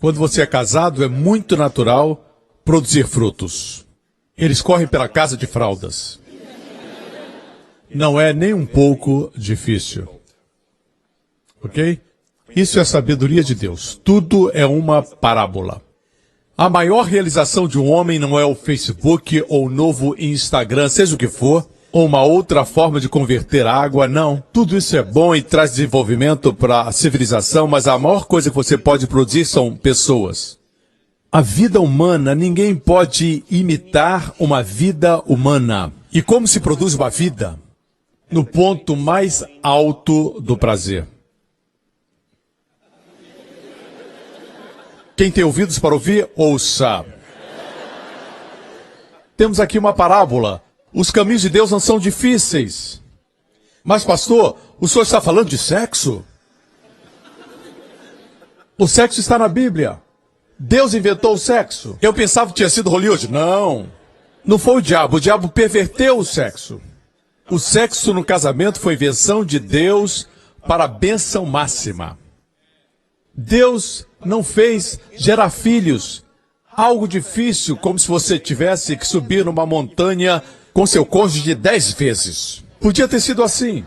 Quando você é casado, é muito natural produzir frutos. Eles correm pela casa de fraldas. Não é nem um pouco difícil. Ok? Isso é sabedoria de Deus. Tudo é uma parábola. A maior realização de um homem não é o Facebook ou o novo Instagram, seja o que for, ou uma outra forma de converter água, não. Tudo isso é bom e traz desenvolvimento para a civilização, mas a maior coisa que você pode produzir são pessoas. A vida humana, ninguém pode imitar uma vida humana. E como se produz uma vida? No ponto mais alto do prazer. Quem tem ouvidos para ouvir, ouça. Temos aqui uma parábola. Os caminhos de Deus não são difíceis. Mas, pastor, o senhor está falando de sexo? O sexo está na Bíblia. Deus inventou o sexo. Eu pensava que tinha sido Hollywood. Não. Não foi o diabo perverteu o sexo. O sexo no casamento foi invenção de Deus para a bênção máxima. Deus não fez gerar filhos algo difícil, como se você tivesse que subir numa montanha com seu cônjuge 10 vezes. Podia ter sido assim.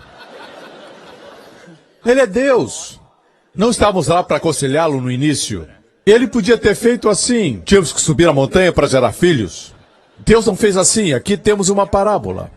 Ele é Deus. Não estávamos lá para aconselhá-lo no início. Ele podia ter feito assim. Tínhamos que subir a montanha para gerar filhos. Deus não fez assim. Aqui temos uma parábola.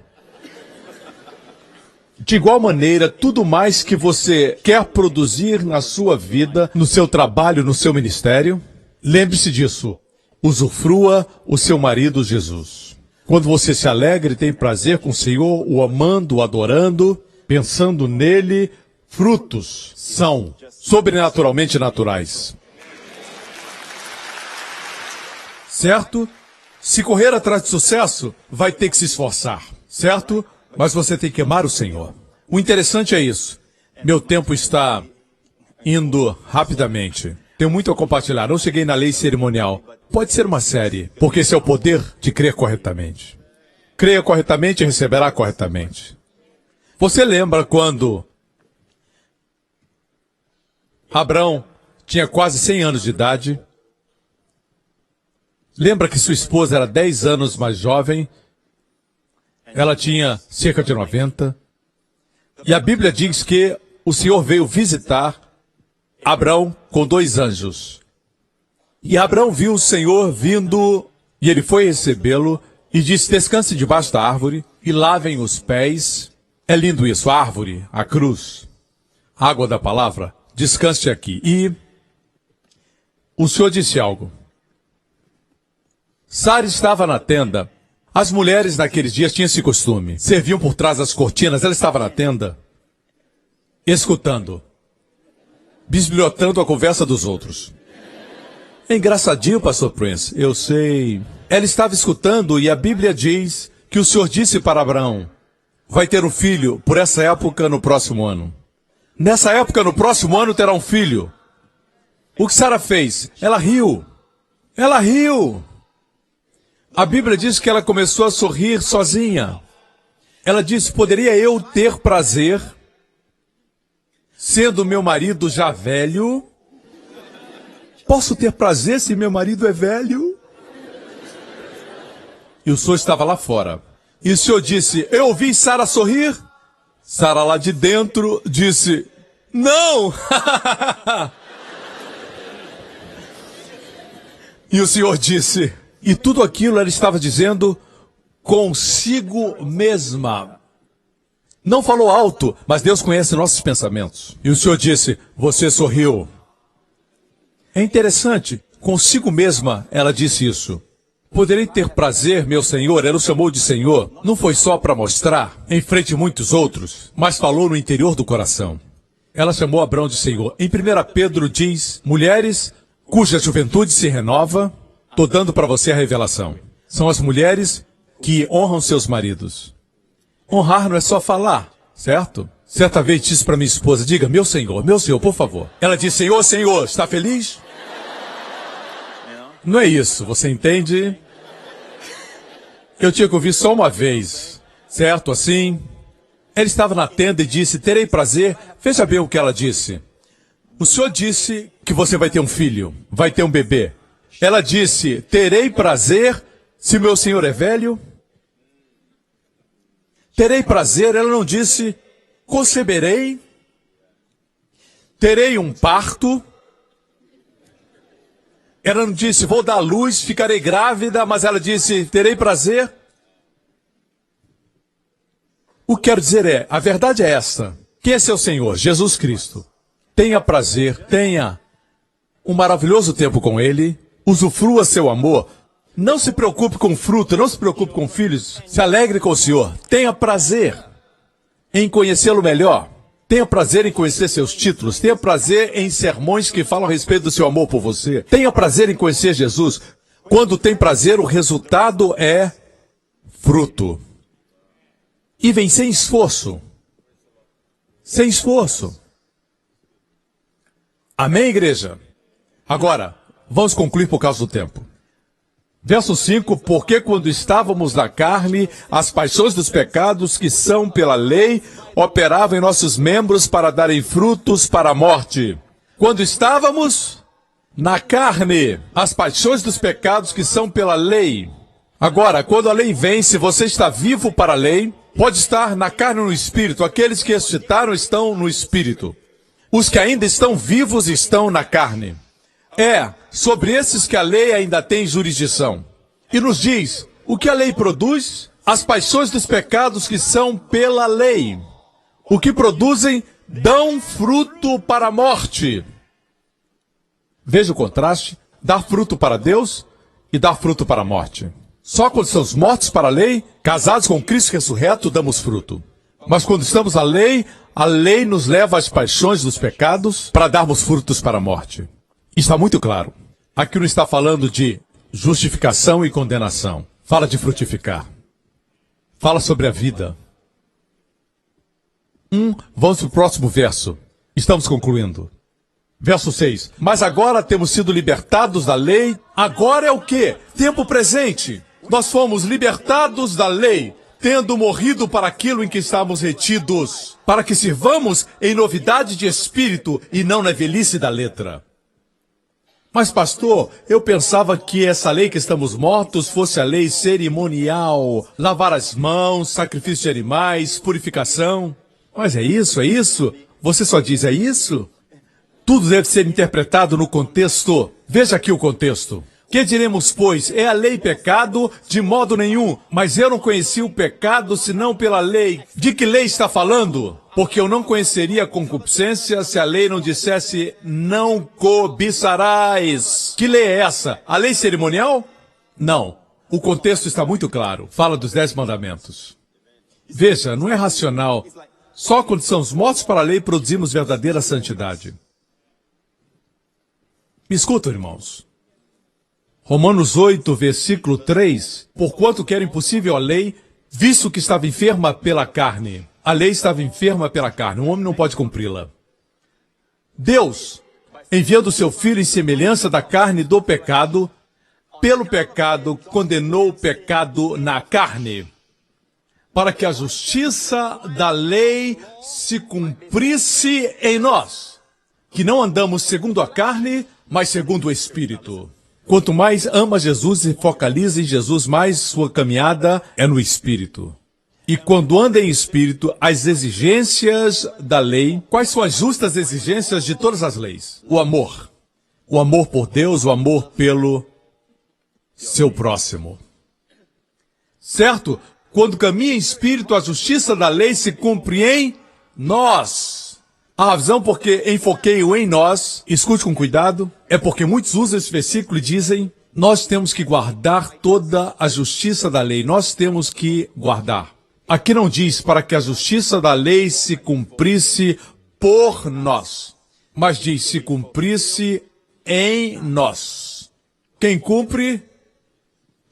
De igual maneira, tudo mais que você quer produzir na sua vida, no seu trabalho, no seu ministério, lembre-se disso. Usufrua o seu marido Jesus. Quando você se alegra e tem prazer com o Senhor, o amando, o adorando, pensando nele, frutos são sobrenaturalmente naturais. Certo? Se correr atrás de sucesso, vai ter que se esforçar. Certo? Mas você tem que amar o Senhor. O interessante é isso. Meu tempo está indo rapidamente. Tenho muito a compartilhar. Não cheguei na lei cerimonial. Pode ser uma série, porque esse é o poder de crer corretamente. Creia corretamente e receberá corretamente. Você lembra quando Abraão tinha quase 100 anos de idade? Lembra que sua esposa era 10 anos mais jovem? Ela tinha cerca de 90. E a Bíblia diz que o Senhor veio visitar Abraão com 2 anjos. E Abraão viu o Senhor vindo, e ele foi recebê-lo, E disse, descanse debaixo da árvore e lavem os pés. É lindo isso, a árvore, a cruz, a água da palavra, descanse aqui. E o Senhor disse algo. Sara estava na tenda. As mulheres naqueles dias tinham esse costume. Serviam por trás das cortinas, ela estava na tenda, escutando, bisbilhotando a conversa dos outros. É engraçadinho, pastor Prince, eu sei. Ela estava escutando e a Bíblia diz que o Senhor disse para Abraão, vai ter um filho por essa época no próximo ano. Nessa época, no próximo ano, terá um filho. O que Sara fez? Ela riu. Ela riu. A Bíblia diz que ela começou a sorrir sozinha. Ela disse, poderia eu ter prazer, sendo meu marido já velho? Posso ter prazer se meu marido é velho? E o Senhor estava lá fora. E o Senhor disse, eu ouvi Sara sorrir? Sara lá de dentro disse, não! E o Senhor disse, e tudo aquilo ela estava dizendo consigo mesma. Não falou alto, mas Deus conhece nossos pensamentos. E o Senhor disse, você sorriu. É interessante, consigo mesma ela disse isso. Poderei ter prazer, meu Senhor, ela o chamou de Senhor, não foi só para mostrar, em frente de muitos outros, mas falou no interior do coração. Ela chamou Abraão de Senhor. Em 1 Pedro diz, mulheres cuja juventude se renova, estou dando para você a revelação. São as mulheres que honram seus maridos. Honrar não é só falar, certo? Certa vez disse para minha esposa, diga, meu Senhor, por favor. Ela disse, Senhor, Senhor, está feliz? Não é isso, você entende? Eu tinha que ouvir só uma vez, certo? Assim. Ela estava na tenda e disse, terei prazer. Veja bem o que ela disse. O Senhor disse que você vai ter um filho, vai ter um bebê. Ela disse, terei prazer se meu Senhor é velho. Terei prazer, ela não disse, conceberei. Terei um parto. Ela não disse, vou dar à luz, ficarei grávida, mas ela disse, terei prazer. O que quero dizer é, a verdade é esta. Quem é seu Senhor? Jesus Cristo. Tenha prazer, tenha um maravilhoso tempo com Ele, usufrua seu amor. Não se preocupe com fruto, não se preocupe com filhos, se alegre com o Senhor. Tenha prazer em conhecê-lo melhor. Tenha prazer em conhecer seus títulos. Tenha prazer em sermões que falam a respeito do seu amor por você. Tenha prazer em conhecer Jesus. Quando tem prazer, o resultado é fruto. E vem sem esforço. Sem esforço. Amém, igreja? Agora, vamos concluir por causa do tempo. Verso 5, porque quando estávamos na carne, as paixões dos pecados que são pela lei operavam em nossos membros para darem frutos para a morte. Quando estávamos na carne, as paixões dos pecados que são pela lei. Agora, quando a lei vem, se você está vivo para a lei, pode estar na carne ou no espírito. Aqueles que ressuscitaram estão no espírito. Os que ainda estão vivos estão na carne. É sobre esses que a lei ainda tem jurisdição. E nos diz, o que a lei produz? As paixões dos pecados que são pela lei. O que produzem, dão fruto para a morte. Veja o contraste, dar fruto para Deus e dar fruto para a morte. Só quando estamos mortos para a lei, casados com Cristo ressurreto, damos fruto. Mas quando estamos na lei, a lei nos leva às paixões dos pecados para darmos frutos para a morte. Está muito claro. Aqui não está falando de justificação e condenação. Fala de frutificar. Fala sobre a vida. Vamos para o próximo verso. Estamos concluindo. Verso 6. Mas agora temos sido libertados da lei. Agora é o quê? Tempo presente. Nós fomos libertados da lei, tendo morrido para aquilo em que estávamos retidos, para que sirvamos em novidade de espírito e não na velhice da letra. Mas, pastor, eu pensava que essa lei que estamos mortos fosse a lei cerimonial, lavar as mãos, sacrifício de animais, purificação. Mas é isso, é isso? Você só diz é isso? Tudo deve ser interpretado no contexto. Veja aqui o contexto. Que diremos, pois? É a lei pecado? De modo nenhum. Mas eu não conheci o pecado senão pela lei. De que lei está falando? Porque eu não conheceria a concupiscência se a lei não dissesse não cobiçarás. Que lei é essa? A lei cerimonial? Não. O contexto está muito claro. Fala dos 10 mandamentos. Veja, não é racional. Só quando somos mortos para a lei produzimos verdadeira santidade. Me escutam, irmãos. Romanos 8, versículo 3. Porquanto que era impossível a lei, visto que estava enferma pela carne. A lei estava enferma pela carne. O homem não pode cumpri-la. Deus, enviando o seu Filho em semelhança da carne do pecado, pelo pecado condenou o pecado na carne, para que a justiça da lei se cumprisse em nós, que não andamos segundo a carne, mas segundo o Espírito. Quanto mais ama Jesus e focaliza em Jesus, mais sua caminhada é no Espírito. E quando anda em Espírito, as exigências da lei, quais são as justas exigências de todas as leis? O amor. O amor por Deus, o amor pelo seu próximo. Certo? Quando caminha em Espírito, a justiça da lei se cumpre em nós. A razão porque enfoquei o em nós, escute com cuidado, é porque muitos usam esse versículo e dizem, nós temos que guardar toda a justiça da lei, nós temos que guardar. Aqui não diz para que a justiça da lei se cumprisse por nós, mas diz se cumprisse em nós. Quem cumpre?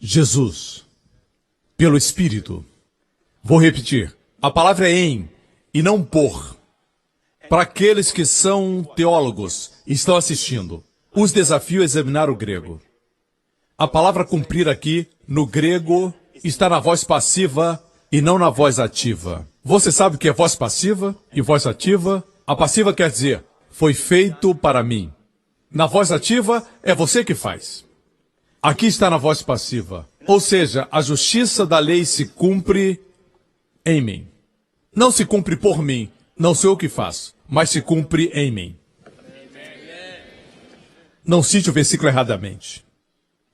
Jesus, pelo Espírito. Vou repetir, a palavra é em e não por. Para aqueles que são teólogos e estão assistindo, os desafio a examinar o grego. A palavra cumprir aqui, no grego, está na voz passiva e não na voz ativa. Você sabe o que é voz passiva e voz ativa? A passiva quer dizer, foi feito para mim. Na voz ativa, é você que faz. Aqui está na voz passiva. Ou seja, a justiça da lei se cumpre em mim. Não se cumpre por mim, não sou eu que faço, mas se cumpre em mim. Não cite o versículo erradamente.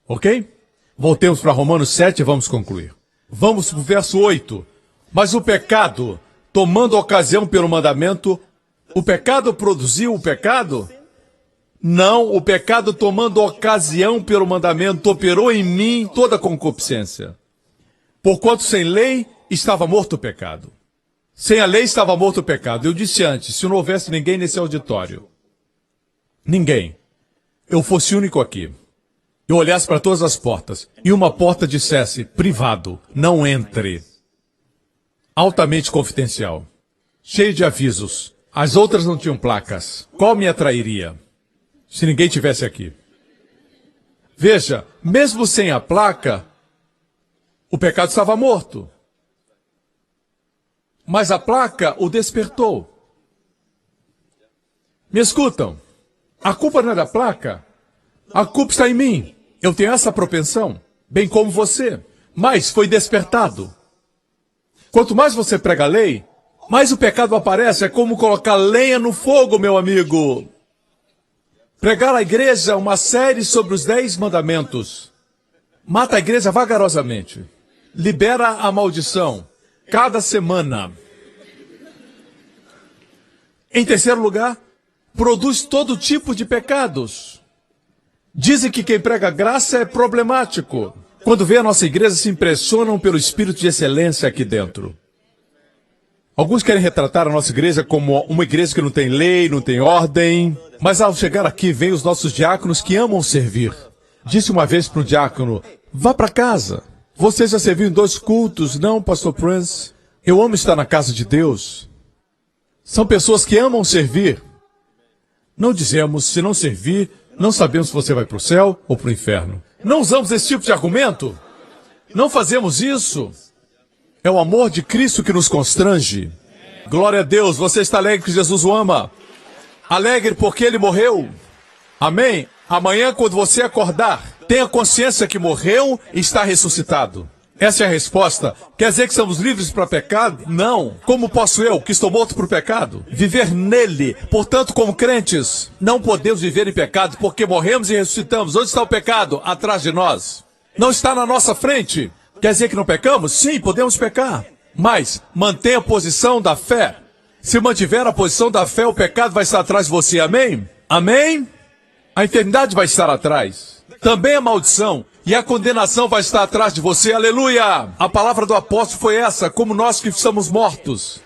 Ok? Voltemos para Romanos 7 e vamos concluir. Vamos para o verso 8. Mas o pecado, tomando ocasião pelo mandamento, o pecado produziu o pecado? Não, o pecado tomando ocasião pelo mandamento operou em mim toda concupiscência. Porquanto sem lei estava morto o pecado. Sem a lei estava morto o pecado. Eu disse antes, se não houvesse ninguém nesse auditório, ninguém, eu fosse único aqui, eu olhasse para todas as portas, e uma porta dissesse, privado, não entre, altamente confidencial, cheio de avisos, as outras não tinham placas, qual me atrairia? Se ninguém tivesse aqui. Veja, mesmo sem a placa, o pecado estava morto. Mas a placa o despertou. Me escutam? A culpa não é da placa. A culpa está em mim. Eu tenho essa propensão, bem como você. Mas foi despertado. Quanto mais você prega a lei, mais o pecado aparece. É como colocar lenha no fogo, meu amigo. Pregar à igreja uma série sobre os 10 mandamentos. Mata a igreja vagarosamente. Libera a maldição. Cada semana. Em terceiro lugar, produz todo tipo de pecados. Dizem que quem prega graça é problemático. Quando vê a nossa igreja, se impressionam pelo espírito de excelência aqui dentro. Alguns querem retratar a nossa igreja como uma igreja que não tem lei, não tem ordem. Mas ao chegar aqui, vem os nossos diáconos que amam servir. Disse uma vez para um diácono, vá para casa. Você já serviu em 2 cultos, não, pastor Prince? Eu amo estar na casa de Deus. São pessoas que amam servir. Não dizemos, se não servir, não sabemos se você vai para o céu ou para o inferno. Não usamos esse tipo de argumento. Não fazemos isso. É o amor de Cristo que nos constrange. Glória a Deus, você está alegre que Jesus o ama. Alegre porque ele morreu. Amém? Amanhã, quando você acordar, tenha consciência que morreu e está ressuscitado. Essa é a resposta. Quer dizer que somos livres para pecado? Não. Como posso eu, que estou morto para o pecado, viver nele? Portanto, como crentes, não podemos viver em pecado porque morremos e ressuscitamos. Onde está o pecado? Atrás de nós. Não está na nossa frente. Quer dizer que não pecamos? Sim, podemos pecar. Mas mantenha a posição da fé. Se mantiver a posição da fé, o pecado vai estar atrás de você. Amém? Amém? A eternidade vai estar atrás. Também a maldição e a condenação vai estar atrás de você. Aleluia! A palavra do apóstolo foi essa, como nós que estamos mortos.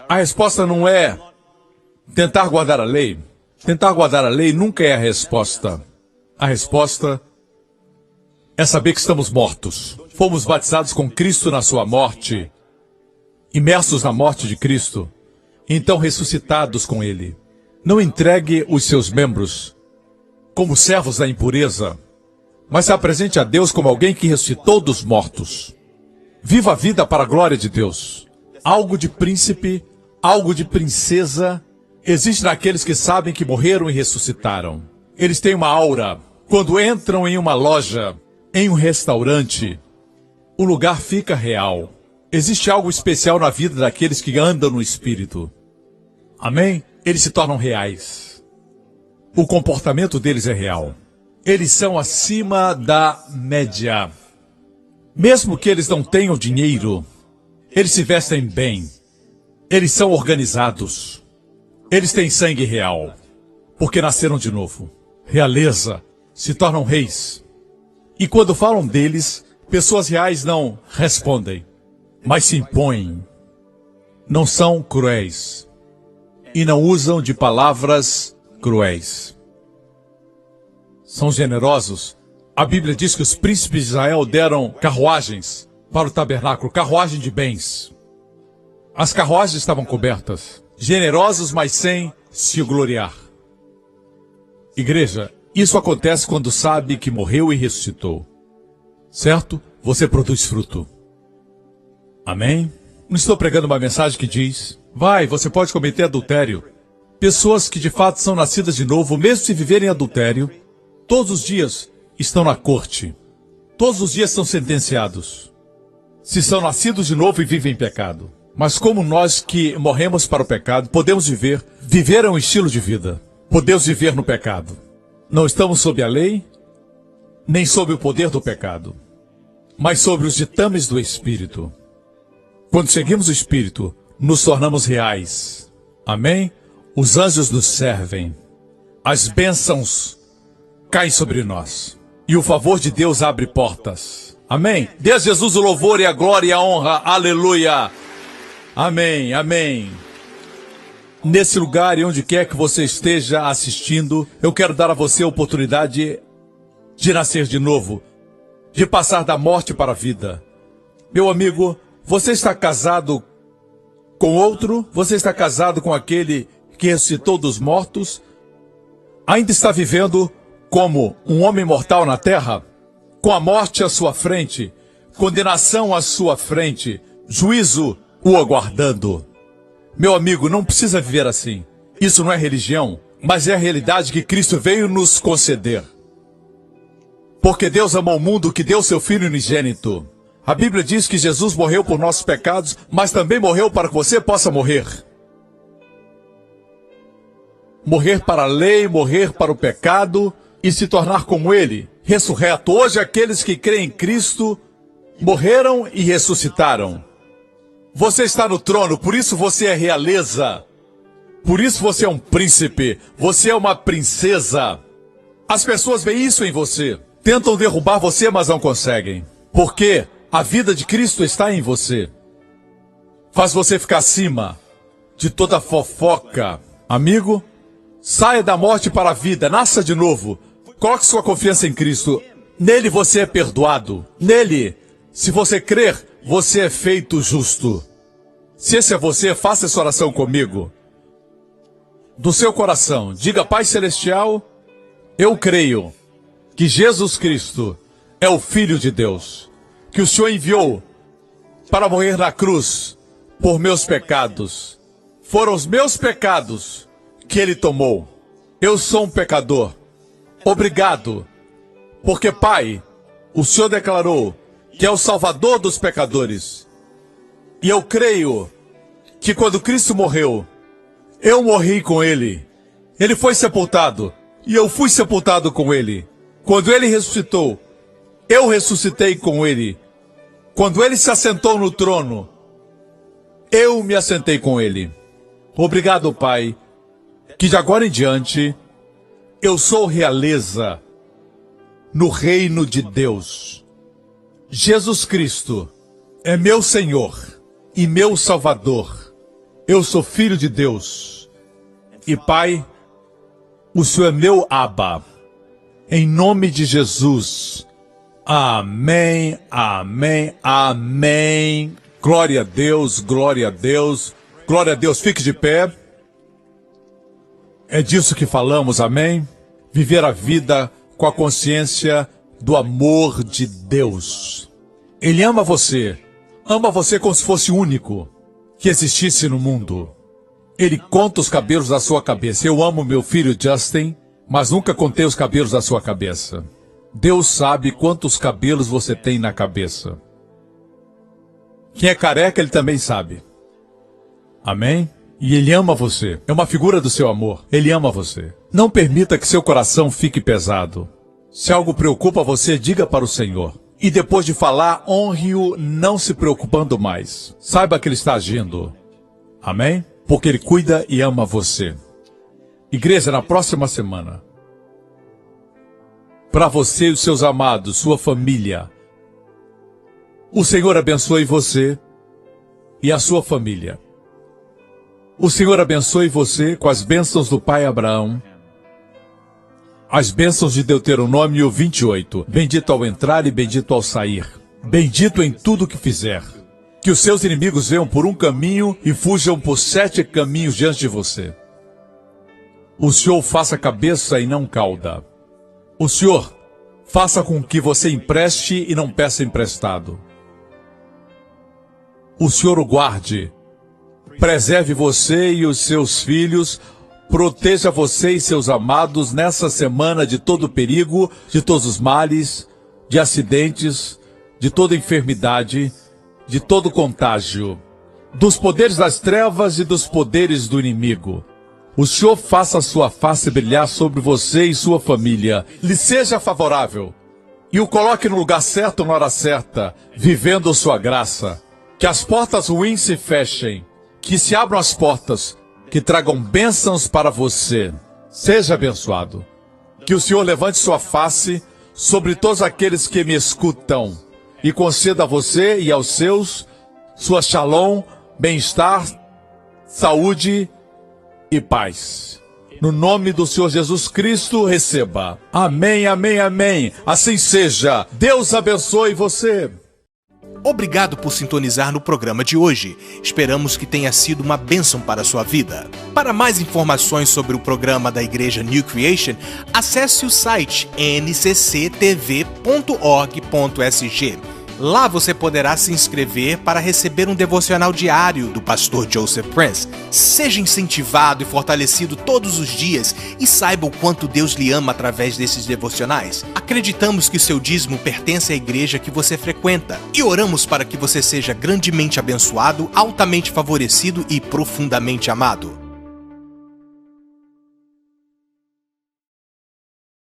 A resposta não é tentar guardar a lei. Tentar guardar a lei nunca é a resposta. A resposta é saber que estamos mortos. Fomos batizados com Cristo na sua morte, imersos na morte de Cristo, então ressuscitados com Ele. Não entregue os seus membros como servos da impureza, mas se apresente a Deus como alguém que ressuscitou dos mortos. Viva a vida para a glória de Deus. Algo de príncipe, algo de princesa, existe naqueles que sabem que morreram e ressuscitaram. Eles têm uma aura. Quando entram em uma loja, em um restaurante, o lugar fica real. Existe algo especial na vida daqueles que andam no Espírito. Amém? Eles se tornam reais. O comportamento deles é real. Eles são acima da média. Mesmo que eles não tenham dinheiro, eles se vestem bem. Eles são organizados. Eles têm sangue real, porque nasceram de novo. Realeza, se tornam reis. E quando falam deles, pessoas reais não respondem, mas se impõem. Não são cruéis. E não usam de palavras cruéis. São generosos. A Bíblia diz que os príncipes de Israel deram carruagens para o tabernáculo, carruagem de bens. As carruagens estavam cobertas. Generosos, mas sem se gloriar. Igreja, isso acontece quando sabe que morreu e ressuscitou. Certo? Você produz fruto. Amém? Não estou pregando uma mensagem que diz: vai, você pode cometer adultério. Pessoas que de fato são nascidas de novo, mesmo se viverem adultério, todos os dias estão na corte. Todos os dias são sentenciados. Se são nascidos de novo e vivem em pecado. Mas como nós que morremos para o pecado, podemos viver é um estilo de vida. Podemos viver no pecado. Não estamos sob a lei, nem sob o poder do pecado, mas sobre os ditames do Espírito. Quando seguimos o Espírito, nos tornamos reais. Amém? Os anjos nos servem. As bênçãos caem sobre nós. E o favor de Deus abre portas. Amém? Dê a Jesus o louvor e a glória e a honra. Aleluia! Amém, amém. Nesse lugar e onde quer que você esteja assistindo, eu quero dar a você a oportunidade de nascer de novo, de passar da morte para a vida. Meu amigo, você está casado com outro? Você está casado com aquele que ressuscitou dos mortos? Ainda está vivendo como um homem mortal na terra? Com a morte à sua frente, condenação à sua frente, juízo o aguardando. Meu amigo, não precisa viver assim. Isso não é religião, mas é a realidade que Cristo veio nos conceder. Porque Deus amou o mundo que deu seu Filho unigênito. A Bíblia diz que Jesus morreu por nossos pecados, mas também morreu para que você possa morrer. Morrer para a lei, morrer para o pecado e se tornar como Ele, ressurreto. Hoje aqueles que creem em Cristo morreram e ressuscitaram. Você está no trono, por isso você é realeza. Por isso você é um príncipe, você é uma princesa. As pessoas veem isso em você. Tentam derrubar você, mas não conseguem. Porque a vida de Cristo está em você. Faz você ficar acima de toda fofoca. Amigo, saia da morte para a vida, nasça de novo. Coloque sua confiança em Cristo. Nele você é perdoado. Nele, se você crer, você é feito justo. Se esse é você, faça essa oração comigo. Do seu coração, diga: Pai Celestial, eu creio que Jesus Cristo é o Filho de Deus, que o Senhor enviou para morrer na cruz por meus pecados. Foram os meus pecados que Ele tomou. Eu sou um pecador. Obrigado, porque Pai, o Senhor declarou que é o Salvador dos pecadores. E eu creio que quando Cristo morreu, eu morri com Ele. Ele foi sepultado e eu fui sepultado com Ele. Quando Ele ressuscitou, eu ressuscitei com Ele. Quando Ele se assentou no trono, eu me assentei com Ele. Obrigado, Pai, que de agora em diante eu sou realeza no reino de Deus. Jesus Cristo é meu Senhor e meu Salvador. Eu sou filho de Deus. E Pai, o Senhor é meu Abba. Em nome de Jesus. Amém, amém, amém. Glória a Deus, glória a Deus. Glória a Deus, fique de pé. É disso que falamos, amém? Viver a vida com a consciência do amor de Deus. Ele ama você como se fosse o único que existisse no mundo. Ele conta os cabelos da sua cabeça. Eu amo meu filho Justin, mas nunca contei os cabelos da sua cabeça. Deus sabe quantos cabelos você tem na cabeça. Quem é careca, Ele também sabe. Amém? E Ele ama você. É uma figura do seu amor. Ele ama você. Não permita que seu coração fique pesado. Se algo preocupa você, diga para o Senhor. E depois de falar, honre-o não se preocupando mais. Saiba que Ele está agindo. Amém? Porque Ele cuida e ama você. Igreja, na próxima semana, para você e os seus amados, sua família, o Senhor abençoe você e a sua família. O Senhor abençoe você com as bênçãos do Pai Abraão, as bênçãos de Deuteronômio 28. Bendito ao entrar e bendito ao sair. Bendito em tudo que fizer. Que os seus inimigos venham por um caminho e fujam por 7 caminhos diante de você. O Senhor faça cabeça e não cauda. O Senhor faça com que você empreste e não peça emprestado. O Senhor o guarde. Preserve você e os seus filhos. Proteja você e seus amados nessa semana de todo perigo, de todos os males, de acidentes, de toda enfermidade, de todo contágio, dos poderes das trevas e dos poderes do inimigo. O Senhor faça a sua face brilhar sobre você e sua família, lhe seja favorável, e o coloque no lugar certo na hora certa, vivendo sua graça. Que as portas ruins se fechem, que se abram as portas, que tragam bênçãos para você. Seja abençoado. Que o Senhor levante sua face sobre todos aqueles que me escutam e conceda a você e aos seus sua shalom, bem-estar, saúde e paz. No nome do Senhor Jesus Cristo, receba. Amém, amém, amém. Assim seja. Deus abençoe você. Obrigado por sintonizar no programa de hoje. Esperamos que tenha sido uma bênção para a sua vida. Para mais informações sobre o programa da Igreja New Creation, acesse o site ncctv.org.sg. Lá você poderá se inscrever para receber um devocional diário do pastor Joseph Prince. Seja incentivado e fortalecido todos os dias e saiba o quanto Deus lhe ama através desses devocionais. Acreditamos que o seu dízimo pertence à igreja que você frequenta e oramos para que você seja grandemente abençoado, altamente favorecido e profundamente amado.